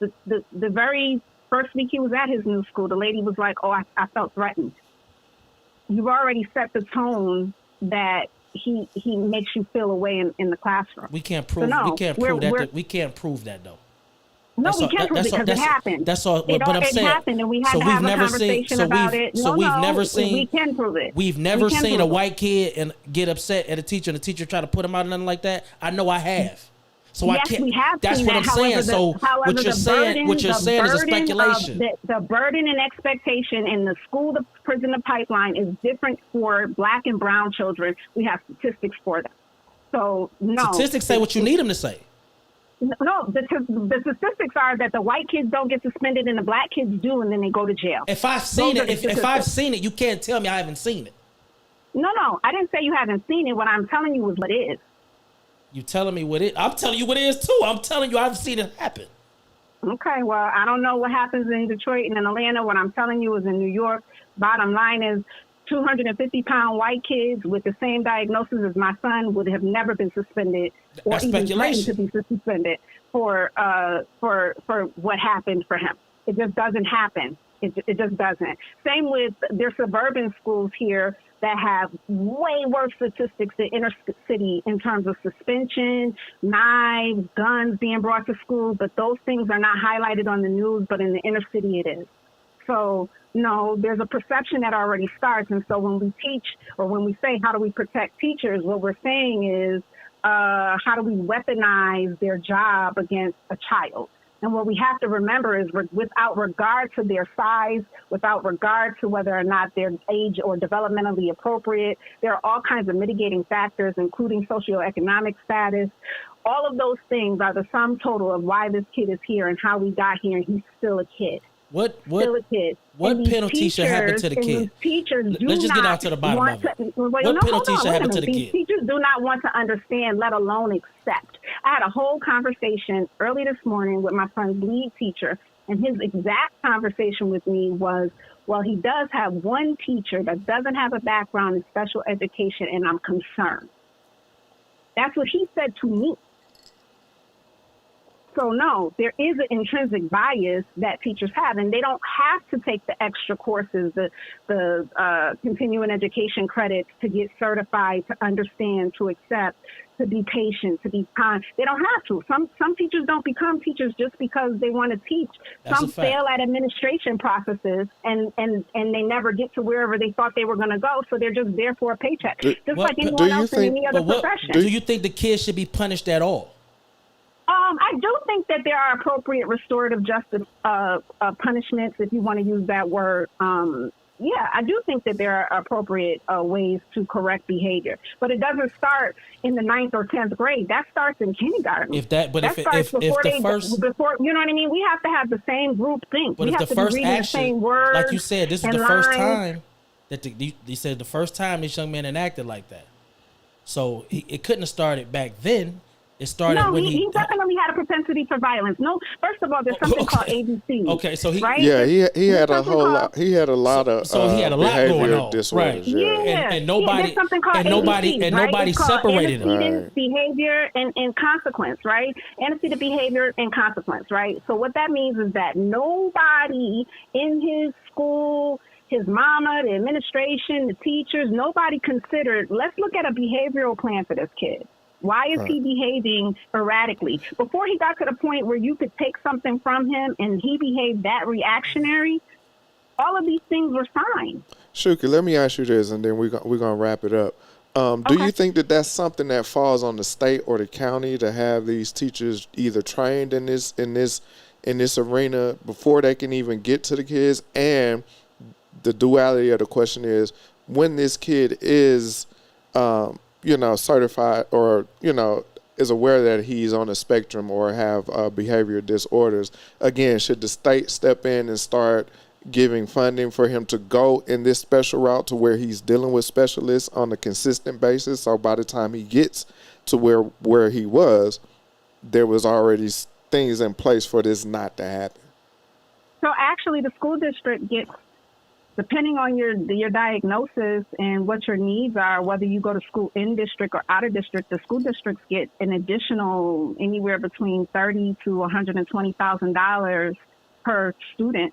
the very first week he was at his new school, the lady was like, "Oh, I felt threatened." You've already set the tone that he makes you feel away in the classroom. We can't prove. We can't prove that though. No, we can't prove it because it happened. That's all. But I'm saying, it happened, and we had to have a conversation about it. We can prove it. We've never seen a white kid and get upset at a teacher, and the teacher try to put him out or nothing like that. I know I have. So yes, I can't. We have that's what I'm saying. So what you're saying is a speculation. The burden and expectation in the school to prison to pipeline is different for Black and brown children. We have statistics for them. So no. Statistics say what you need them to say. No, the statistics are that the white kids don't get suspended and the Black kids do, and then they go to jail. If I've seen it, if I've seen it, you can't tell me I haven't seen it. No, I didn't say you haven't seen it. What I'm telling you is what it is. You telling me what it? I'm telling you what it is too. I'm telling you I've seen it happen. Okay, well, I don't know what happens in Detroit and in Atlanta. What I'm telling you is in New York. Bottom line is 250-pound white kids with the same diagnosis as my son would have never been suspended or even threatened to be suspended for what happened for him. It just doesn't happen. It just doesn't. Same with there's suburban schools here that have way worse statistics than inner city in terms of suspension, knives, guns being brought to school, but those things are not highlighted on the news, but in the inner city it is. So, no, there's a perception that already starts. And so when we teach or when we say, how do we protect teachers, what we're saying is, how do we weaponize their job against a child? And what we have to remember is without regard to their size, without regard to whether or not they're age or developmentally appropriate, there are all kinds of mitigating factors, including socioeconomic status. All of those things are the sum total of why this kid is here and how we got here, and he's still a kid. What penalty should happen to the kid? Let's just get out to the bottom of it. What penalty should happen to the kid? Teachers do not want to understand, let alone accept. I had a whole conversation early this morning with my son's lead teacher, and his exact conversation with me was, well, he does have one teacher that doesn't have a background in special education, and I'm concerned. That's what he said to me. So, no, there is an intrinsic bias that teachers have, and they don't have to take the extra courses, the continuing education credits to get certified, to understand, to accept, to be patient, to be kind. They don't have to. Some teachers don't become teachers just because they want to teach. That's some fail at administration processes, and they never get to wherever they thought they were going to go, so they're just there for a paycheck, like anyone else in any other profession. Do you think the kids should be punished at all? I do think that there are appropriate restorative justice punishments, if you want to use that word. Yeah, I do think that there are appropriate ways to correct behavior, but it doesn't start in the 9th or 10th grade. That starts in kindergarten. If you know what I mean, we have to have the same group think. But we if have the to first be reading action, the same words, like you said, this is the first time that they said the first time this young man enacted like that. So it couldn't have started back then. It started when he definitely had a propensity for violence. No, first of all, there's something called ABC. Okay, so he had a whole lot. He had a lot of he had a lot going on, disorders, right? Yeah, and nobody separated him. Antecedent behavior and consequence, right? Antecedent behavior and consequence, right? So what that means is that nobody in his school, his mama, the administration, the teachers, nobody considered, let's look at a behavioral plan for this kid. Why is he behaving erratically? Before he got to the point where you could take something from him and he behaved that reactionary, all of these things were signs. Shuki, let me ask you this, and then we're gonna wrap it up. Do you think that that's something that falls on the state or the county to have these teachers either trained in this arena before they can even get to the kids? And the duality of the question is, when this kid is certified or, is aware that he's on a spectrum or have behavior disorders, again, should the state step in and start giving funding for him to go in this special route to where he's dealing with specialists on a consistent basis? So by the time he gets to where he was, there was already things in place for this not to happen. So actually the school district gets, depending on your diagnosis and what your needs are, whether you go to school in district or out of district, the school districts get an additional anywhere between $30,000 to $120,000 per student,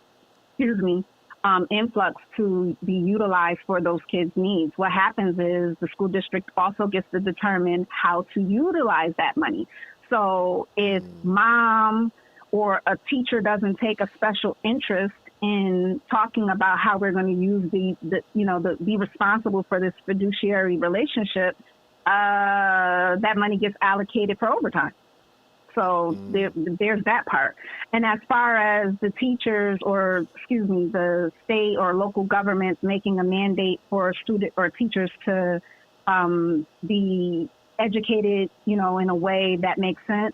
influx to be utilized for those kids' needs. What happens is the school district also gets to determine how to utilize that money. So if mom or a teacher doesn't take a special interest in talking about how we're going to use be responsible for this fiduciary relationship, that money gets allocated for overtime. So there's that part. And as far as the teachers the state or local governments making a mandate for student or teachers to be educated, in a way that makes sense,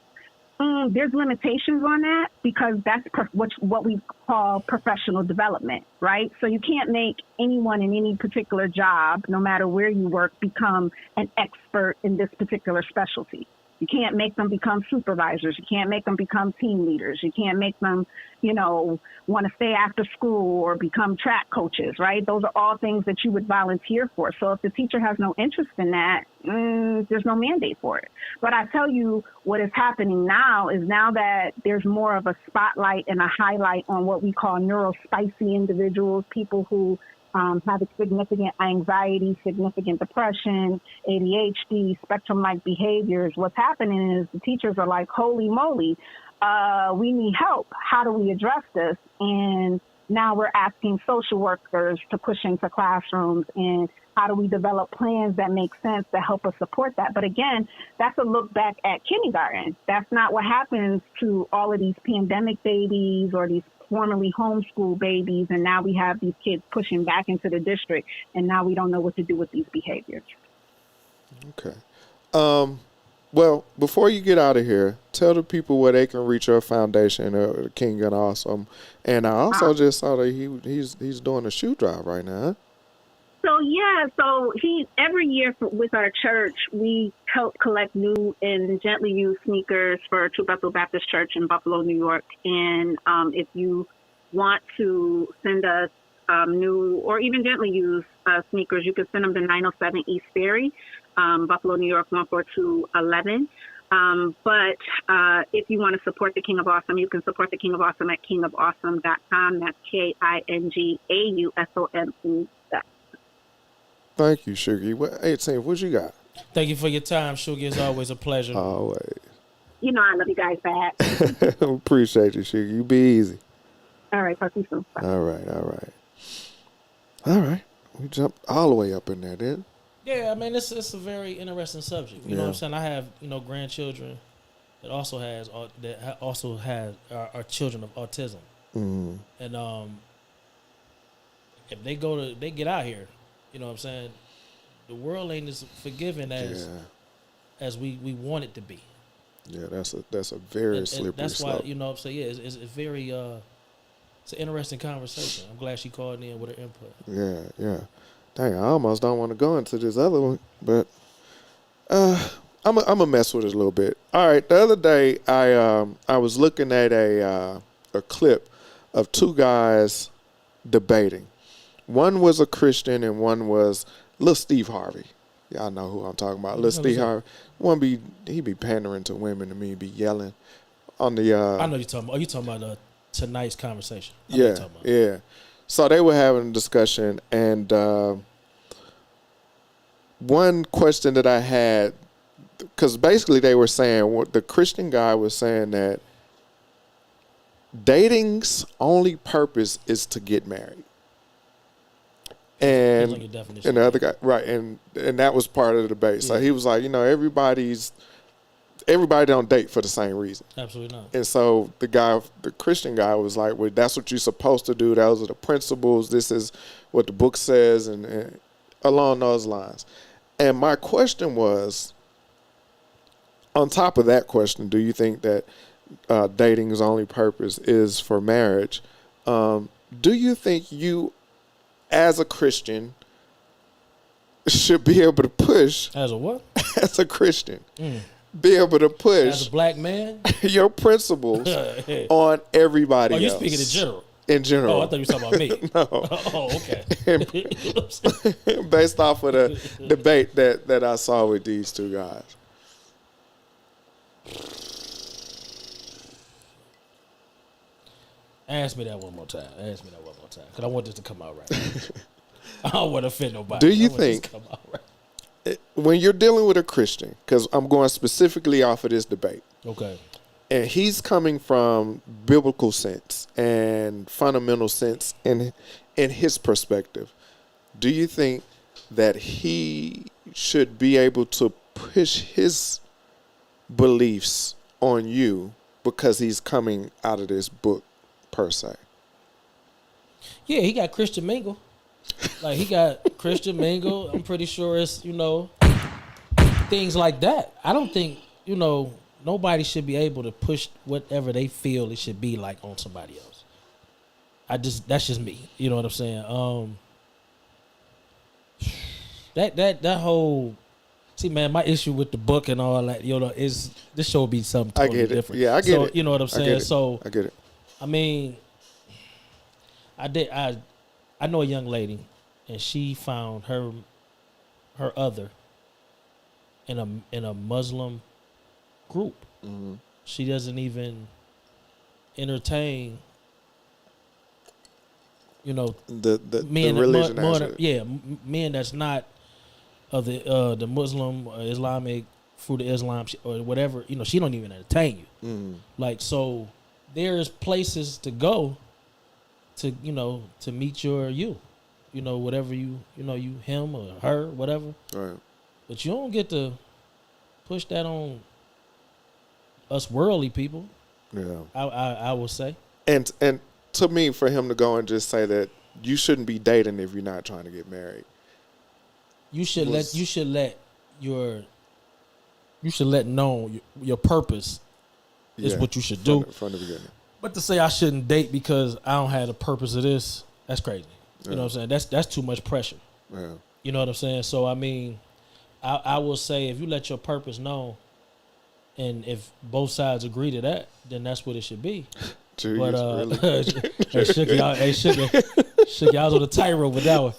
there's limitations on that because that's what we call professional development, right? So you can't make anyone in any particular job, no matter where you work, become an expert in this particular specialty. You can't make them become supervisors. You can't make them become team leaders. You can't make them, want to stay after school or become track coaches, right? Those are all things that you would volunteer for. So if the teacher has no interest in that, there's no mandate for it. But I tell you what is happening now is now that there's more of a spotlight and a highlight on what we call neurospicy individuals, people who have significant anxiety, significant depression, ADHD, spectrum-like behaviors. What's happening is the teachers are like, holy moly, we need help. How do we address this? And now we're asking social workers to push into classrooms, and how do we develop plans that make sense to help us support that? But again, that's a look back at kindergarten. That's not what happens to all of these pandemic babies or these formerly homeschool babies, and now we have these kids pushing back into the district, and now we don't know what to do with these behaviors. Okay. Well, before you get out of here, tell the people where they can reach your foundation, King and Awesome. And I also just saw that he's doing a shoe drive right now. So every year with our church, we help collect new and gently used sneakers for True Bethel Baptist Church in Buffalo, New York. And if you want to send us new or even gently used sneakers, you can send them to 907 East Ferry, Buffalo, New York, 14211. But if you want to support the King of Awesome, you can support the King of Awesome at kingofawesome.com. That's KINGAUSOME. Thank you, Sugie. Hey, Tim, what you got? Thank you for your time, Sugie. It's always a pleasure. Always. I love you guys back. Appreciate you, Sugie. You be easy. All right, talk to you soon. Bye. All right. We jumped all the way up in there, didn't? Yeah, I mean, it's a very interesting subject. You know what I'm saying? I have, grandchildren that also are children of autism. Mm-hmm. And if they get out here, you know what I'm saying, the world ain't as forgiving as we want it to be. Yeah, that's a very slippery that's slope. Why, you know what I'm saying, it's very it's an interesting conversation. I'm glad she called in with her input. Yeah. Dang, I almost don't want to go into this other one, but I'm a mess with it a little bit. All right, the other day I was looking at a clip of two guys debating. One was a Christian and one was Lil Steve Harvey. Y'all know who I'm talking about. Lil Steve Harvey. He be pandering to women and me be yelling on the. I know you're talking about. Are you talking about tonight's conversation? Yeah. So they were having a discussion, and one question that I had, because basically they were saying, the Christian guy was saying that dating's only purpose is to get married. And the other guy, right, and that was part of the debate. Yeah. So he was like, everybody don't date for the same reason. Absolutely not. And so the Christian guy was like, well, that's what you're supposed to do. Those are the principles. This is what the book says, and along those lines. And my question was, on top of that question, do you think that dating's only purpose is for marriage? Do you think you, as a Christian, should be able to push. As a what? As a Christian. Be able to push. As a black man? Your principles on everybody else. Oh, you speaking in general? In general. Oh, I thought you were talking about me. No. Oh, okay. Based off of the debate that I saw with these two guys. Ask me that one more time. Because I want this to come out right. I don't want to offend nobody. Do you think, when you're dealing with a Christian, because I'm going specifically off of this debate. Okay. And he's coming from biblical sense and fundamental sense in his perspective. Do you think that he should be able to push his beliefs on you because he's coming out of this book per se? Yeah, he got Christian mingle. Like, he got Christian mingle. I'm pretty sure it's, things like that. I don't think, nobody should be able to push whatever they feel it should be like on somebody else. That's just me. You know what I'm saying? That whole See, man, my issue with the book and all that, is this show would be something I totally get it. different. Yeah, I get so, it. You know what I'm saying? I get it. I mean, I know a young lady, and she found her other in a Muslim group. Mm-hmm. She doesn't even entertain, the men, religion men that's not of the Muslim or Islamic fruit of Islam or whatever. She don't even entertain you. Mm-hmm. Like, so there's places to go to meet you, whatever you him or her, whatever. Right. But you don't get to push that on us worldly people. Yeah. I will say. And to me, for him to go and just say that you shouldn't be dating if you're not trying to get married. You should let known your purpose is what you should do from the beginning. But to say I shouldn't date because I don't have the purpose of this, that's crazy. You know what I'm saying? That's too much pressure. Yeah. You know what I'm saying? So I mean, I will say if you let your purpose known, and if both sides agree to that, then that's what it should be. But really? Shook y'all on the tightrope with that one.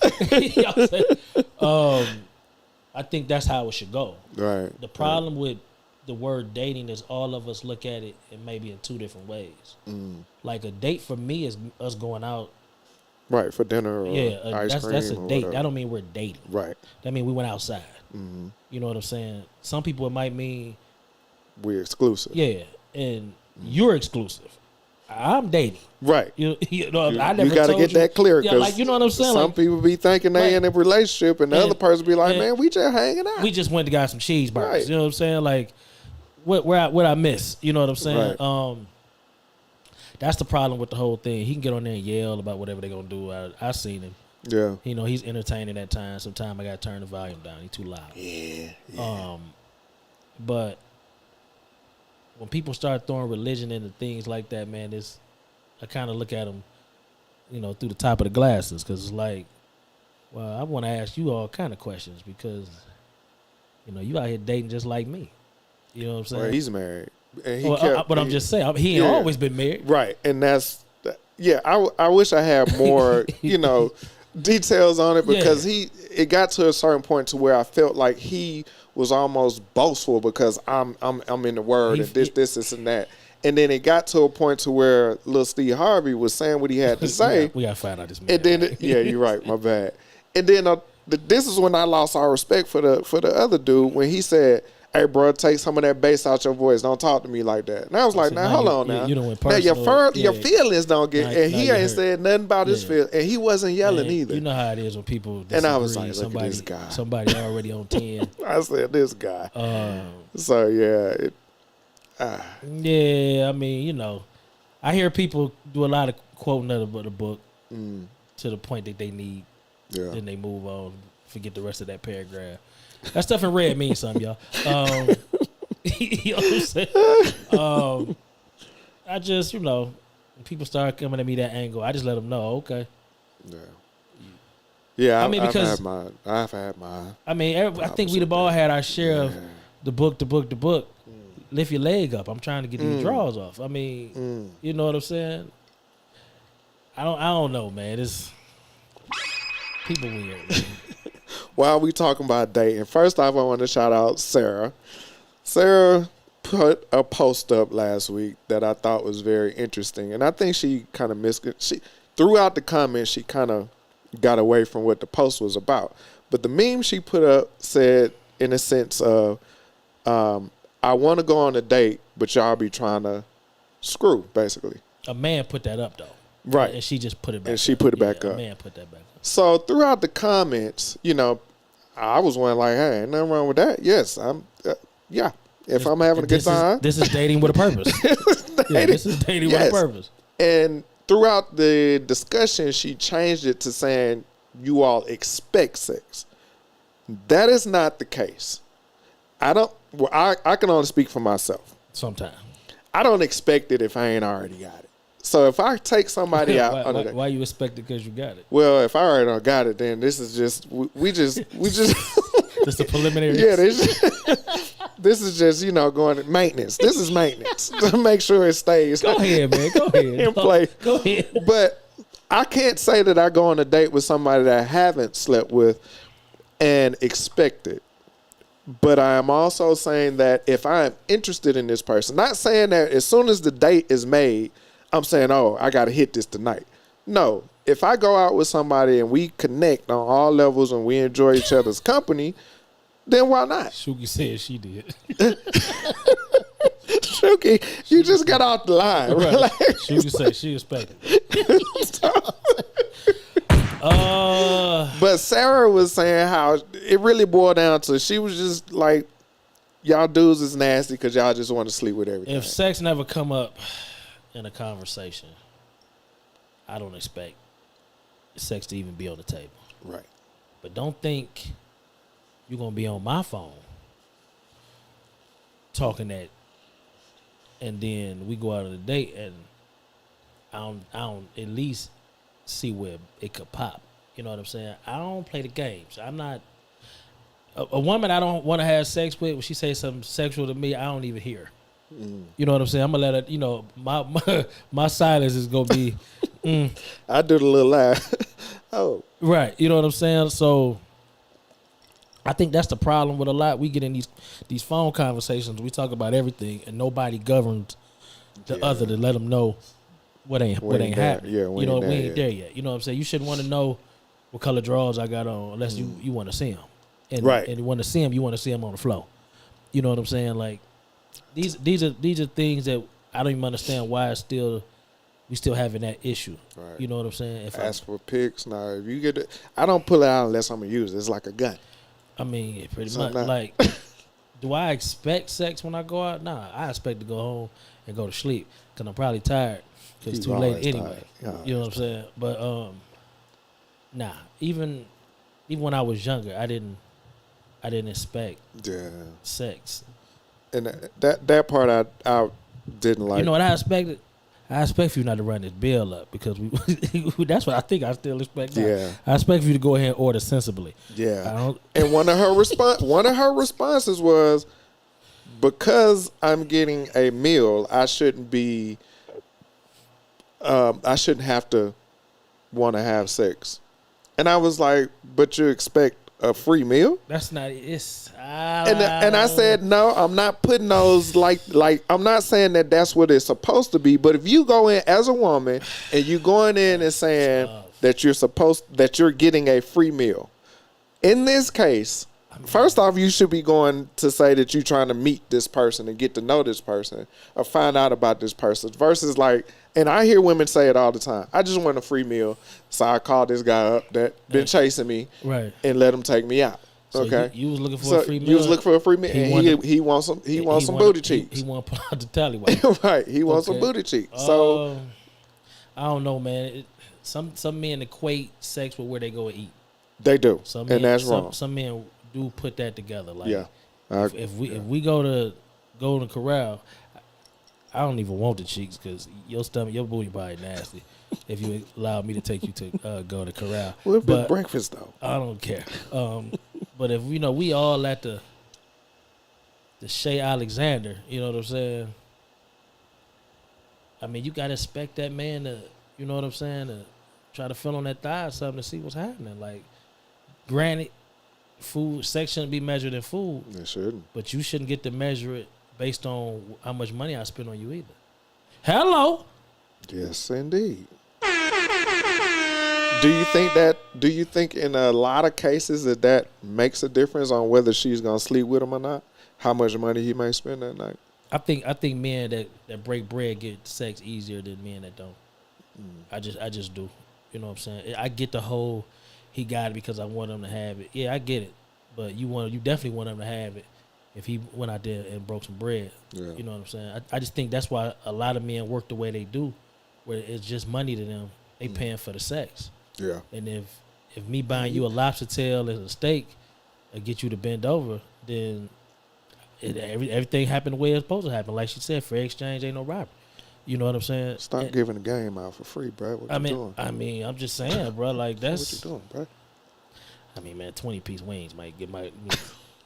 I think that's how it should go. Right. The problem with the word dating is all of us look at it and maybe in two different ways. Mm. Like a date for me is us going out. Right, for dinner or ice cream. That's a date. Whatever. That don't mean we're dating. Right. That mean we went outside. Mm-hmm. You know what I'm saying? Some people it might mean we're exclusive. Yeah, and you're exclusive. I'm dating. Right. I never you got to get that clear. Yeah, like, you know what I'm saying? Some people be thinking they in a relationship, and the other person be like, man, we just hanging out. We just went to got some cheeseburgers. Right. You know what I'm saying? Like, what I miss? You know what I'm saying? Right. That's the problem with the whole thing. He can get on there and yell about whatever they're going to do. I seen him. Yeah. He's entertaining at times. Sometimes I got to turn the volume down. He's too loud. Yeah. But when people start throwing religion into things like that, man, I kind of look at them, through the top of the glasses, because it's like, well, I want to ask you all kind of questions because, you out here dating just like me. You know what I'm saying? Well, he's married. And I'm just saying, he ain't always been married. Right. And that's, I wish I had more, details on it because it got to a certain point to where I felt like he was almost boastful because I'm in the word and this and that. And then it got to a point to where little Steve Harvey was saying what he had to say. We got to find out this man. And then, you're right. My bad. And then this is when I lost all respect for the other dude when he said, "Hey, bro, take some of that bass out your voice. Don't talk to me like that." And I was like, "Now, hold on now. You don't now your feelings don't get." And he ain't said nothing about his feelings, and he wasn't yelling either. You know how it is when people disagree. And I was like, "Look at this guy. Somebody already on 10." I said, "This guy." So yeah, yeah. I mean, I hear people do a lot of quoting of the book to the point that they need. Yeah. Then they move on, forget the rest of that paragraph. That stuff in red means something, y'all. You know what I'm saying? I just, when people start coming at me that angle, I just let them know, okay. Yeah. Yeah, I mean, because I've had mine. I mean, I think we've all had our share of the book. Lift your leg up. I'm trying to get these drawers off. I mean, you know what I'm saying? I don't know, man. It's people weird, man. While we talking about dating, first off, I want to shout out Sarah. Sarah put a post up last week that I thought was very interesting, and I think she kind of throughout the comments, she kind of got away from what the post was about. But the meme she put up said, in a sense of, I want to go on a date, but y'all be trying to screw, basically. A man put that up, though. Right. And she just put it back up. And she put it back up. A man put that back up. So throughout the comments, I was one like, hey, ain't nothing wrong with that. Yes, I'm having a good time. This is dating with a purpose. This is dating with a purpose. And throughout the discussion, she changed it to saying, you all expect sex. That is not the case. I can only speak for myself. Sometimes. I don't expect it if I ain't already got it. So if I take somebody out, why you expect it because you got it? Well, if I already got it, then this is just we just Just a preliminary. Yeah, this is just, going to maintenance. This is maintenance to make sure it stays. Go ahead, man. Go ahead. In play. Go ahead. But I can't say that I go on a date with somebody that I haven't slept with and expect it. But I am also saying that if I am interested in this person, not saying that as soon as the date is made, I'm saying, oh, I got to hit this tonight. No. If I go out with somebody and we connect on all levels and we enjoy each other's company, then why not? Shuki said she did. Shuki, you just got off the line. Right. Relax. Shuki said she expected. But Sarah was saying how it really boiled down to she was just like, y'all dudes is nasty because y'all just want to sleep with everything. If sex never come up in a conversation, I don't expect sex to even be on the table. Right. But don't think you're going to be on my phone talking that, and then we go out on a date and I don't at least see where it could pop. You know what I'm saying? I don't play the games. I'm not a woman I don't want to have sex with. When she says something sexual to me, I don't even hear. You know what I'm saying? I'm gonna let her. My silence is gonna be. I do the little laugh. Oh, right. You know what I'm saying? So I think that's the problem with a lot. We get in these phone conversations. We talk about everything, and nobody governs the other to let them know what ain't happening. Yeah, we ain't there yet. You know what I'm saying? You shouldn't want to know what color drawers I got on unless you want to see them. And, right. And you want to see them, you want to see them on the floor. You know what I'm saying? Like these are things that I don't even understand why we still having that issue. Right. You know what I'm saying? Ask for pics. Now, if you get it, I don't pull it out unless I'm gonna use it. It's like a gun. I mean, pretty much. Like, do I expect sex when I go out? Nah, I expect to go home and go to sleep because I'm probably tired because it's too late anyway. You know what I'm saying? But nah, even when I was younger, I didn't expect sex. And that part I didn't like. You know what I expected? I expect for you not to run this bill up because that's what I think I still expect now. Yeah. I expect for you to go ahead and order sensibly. Yeah. And one of her responses was, because I'm getting a meal, I shouldn't have to want to have sex. And I was like, but you expect a free meal? That's not it's. And I said, no, I'm not putting those like I'm not saying that that's what it's supposed to be. But if you go in as a woman and you going in and saying that you're getting a free meal, in this case, first off, you should be going to say that you're trying to meet this person and get to know this person or find out about this person versus like. And I hear women say it all the time. I just want a free meal, so I called this guy up that been chasing me, right, and let him take me out. So okay, you was looking for a free meal. You was looking for a free meal, and he wants some booty cheeks. He want to put out the tallywhack. Right, he wants some booty cheeks. So I don't know, man. Some men equate sex with where they go and eat. They do, and that's wrong. Some men do put that together. Like, yeah, if we go to Golden Corral, I don't even want the cheeks because your booty probably nasty. If you allow me to take you to go to Corral, well, but breakfast though, I don't care. But if we all at the Shea Alexander, you know what I'm saying? I mean, you gotta expect that man to, you know what I'm saying, to try to fill on that thigh or something to see what's happening. Like, granted, sex shouldn't be measured in food. It shouldn't. But you shouldn't get to measure it based on how much money I spend on you either. Hello. Yes, indeed. Do you think in a lot of cases that makes a difference on whether she's gonna sleep with him or not? How much money he may spend that night? I think men that break bread get sex easier than men that don't. I just do. You know what I'm saying? I get the whole he got it because I want him to have it. Yeah, I get it. But you definitely want him to have it if he went out there and broke some bread. Yeah. You know what I'm saying? I just think that's why a lot of men work the way they do, where it's just money to them. They paying for the sex. Yeah. And if me buying you a lobster tail and a steak and get you to bend over, then everything happened the way it's supposed to happen. Like she said, fair exchange ain't no robbery. You know what I'm saying? Stop giving the game out for free, bro. What you doing? I mean, I'm just saying, bro. Like that's what you doing, bro. I mean, man, 20-piece wings might give me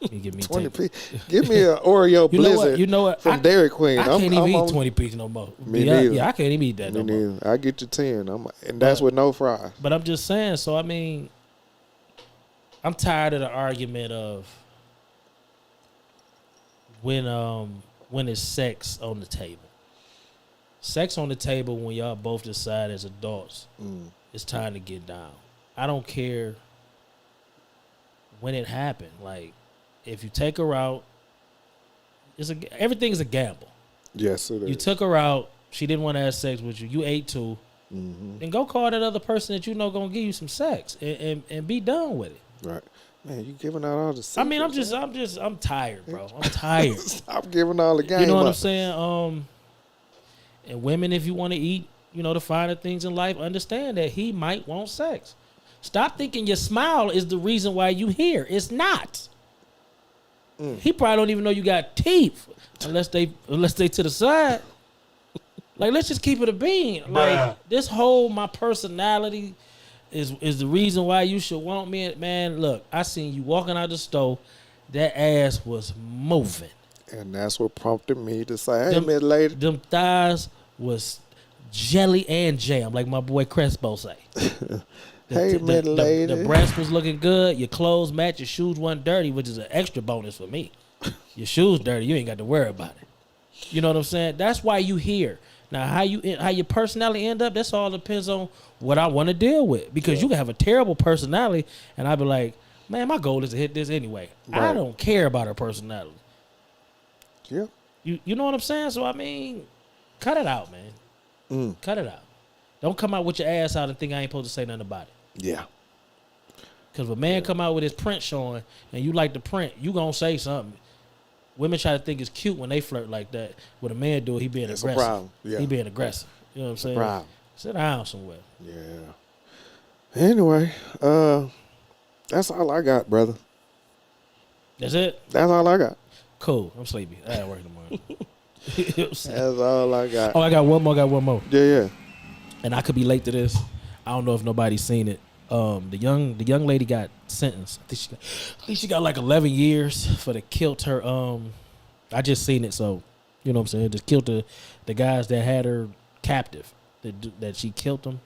20 piece. Give me an Oreo Blizzard. You know what? From Dairy Queen. I can't even eat 20-piece no more. Me neither. Yeah, I can't even eat that Me no neither. more. I get you 10. And that's with no fries. But I'm just saying. So I mean, I'm tired of the argument of when is sex on the table. Sex on the table when y'all both decide as adults it's time to get down. I don't care when it happened. Like, if you take her out, everything's a gamble. Yes, it is. You took her out. She didn't want to have sex with you. You ate too. Then go call that other person that you know gonna give you some sex and be done with it. Right. Man, you giving out all the secrets. I mean, I'm tired, bro. I'm tired. Stop giving all the game. You know what I'm saying? And women, if you want to eat, the finer things in life, understand that he might want sex. Stop thinking your smile is the reason why you here. It's not. He probably don't even know you got teeth unless they to the side. Like, let's just keep it a bean. Like, this whole my personality is the reason why you should want me. Man, look, I seen you walking out the store. That ass was moving. And that's what prompted me to say, hey, Miss Lady. Them thighs was jelly and jam, like my boy Crespo say. Hey, Miss Lady. The breast was looking good. Your clothes match. Your shoes weren't dirty, which is an extra bonus for me. Your shoes dirty, you ain't got to worry about it. You know what I'm saying? That's why you here. Now, how your personality end up, that's all depends on what I want to deal with. Because you can have a terrible personality, and I'll be like, man, my goal is to hit this anyway. Right. I don't care about her personality. Yeah. You know what I'm saying? So, I mean, cut it out, man. Cut it out. Don't come out with your ass out and think I ain't supposed to say nothing about it. Yeah. Because if a man come out with his print showing and you like the print, you going to say something. Women try to think it's cute when they flirt like that. When a man do it, he being aggressive. A problem. Yeah. He being aggressive. You know what I'm saying? Problem. Sit down somewhere. Yeah. Anyway, that's all I got, brother. That's it? That's all I got. Cool. I'm sleepy. I gotta work tomorrow. That's all I got. Oh, I got one more. Yeah. And I could be late to this. I don't know if nobody's seen it. The young lady got sentenced. I think she got like 11 years for the killed her. I just seen it, so you know what I'm saying. Just killed the guys that had her captive. That she killed them.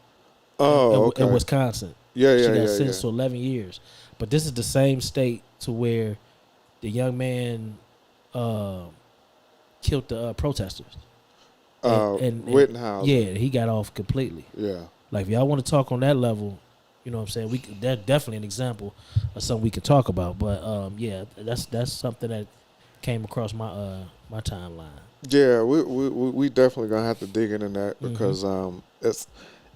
Oh, okay. In Wisconsin. Yeah. She got sentenced to 11 years. But this is the same state to where the young man killed the protesters. And Rittenhouse. Yeah, he got off completely. Yeah. Like, if y'all want to talk on that level, you know what I'm saying? That's definitely an example of something we could talk about. But yeah, that's something that came across my my timeline. Yeah, we definitely gonna have to dig into that because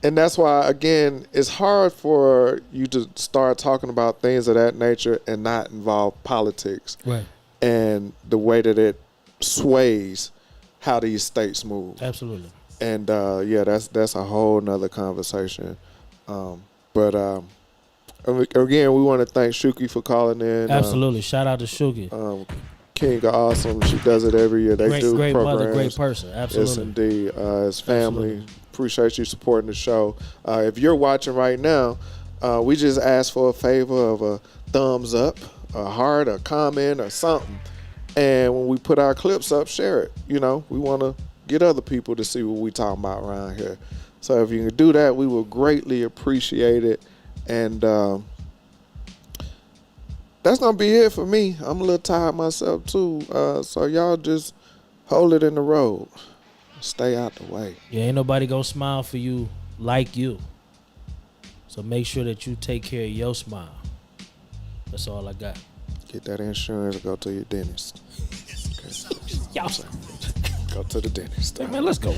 and that's why, again, it's hard for you to start talking about things of that nature and not involve politics, right? And the way that it sways how these states move. Absolutely. And that's a whole nother conversation. But again, we want to thank Shuki for calling in. Absolutely, shout out to Shuki. King of Awesome. She does it every year. They do great programs. Mother, great person. Absolutely. Yes, indeed. As family, Absolutely. Appreciate you supporting the show. If you're watching right now, we just asked for a favor of a thumbs up, a heart, a comment, or something. And when we put our clips up, share it. You know, we want to get other people to see what we talking about around here. So if you can do that, we will greatly appreciate it. And that's going to be it for me. I'm a little tired myself, too. So y'all just hold it in the road. Stay out the way. Yeah, ain't nobody going to smile for you like you. So make sure that you take care of your smile. That's all I got. Get that insurance and go to your dentist. Okay. Y'all go to the dentist. Hey, man, let's go.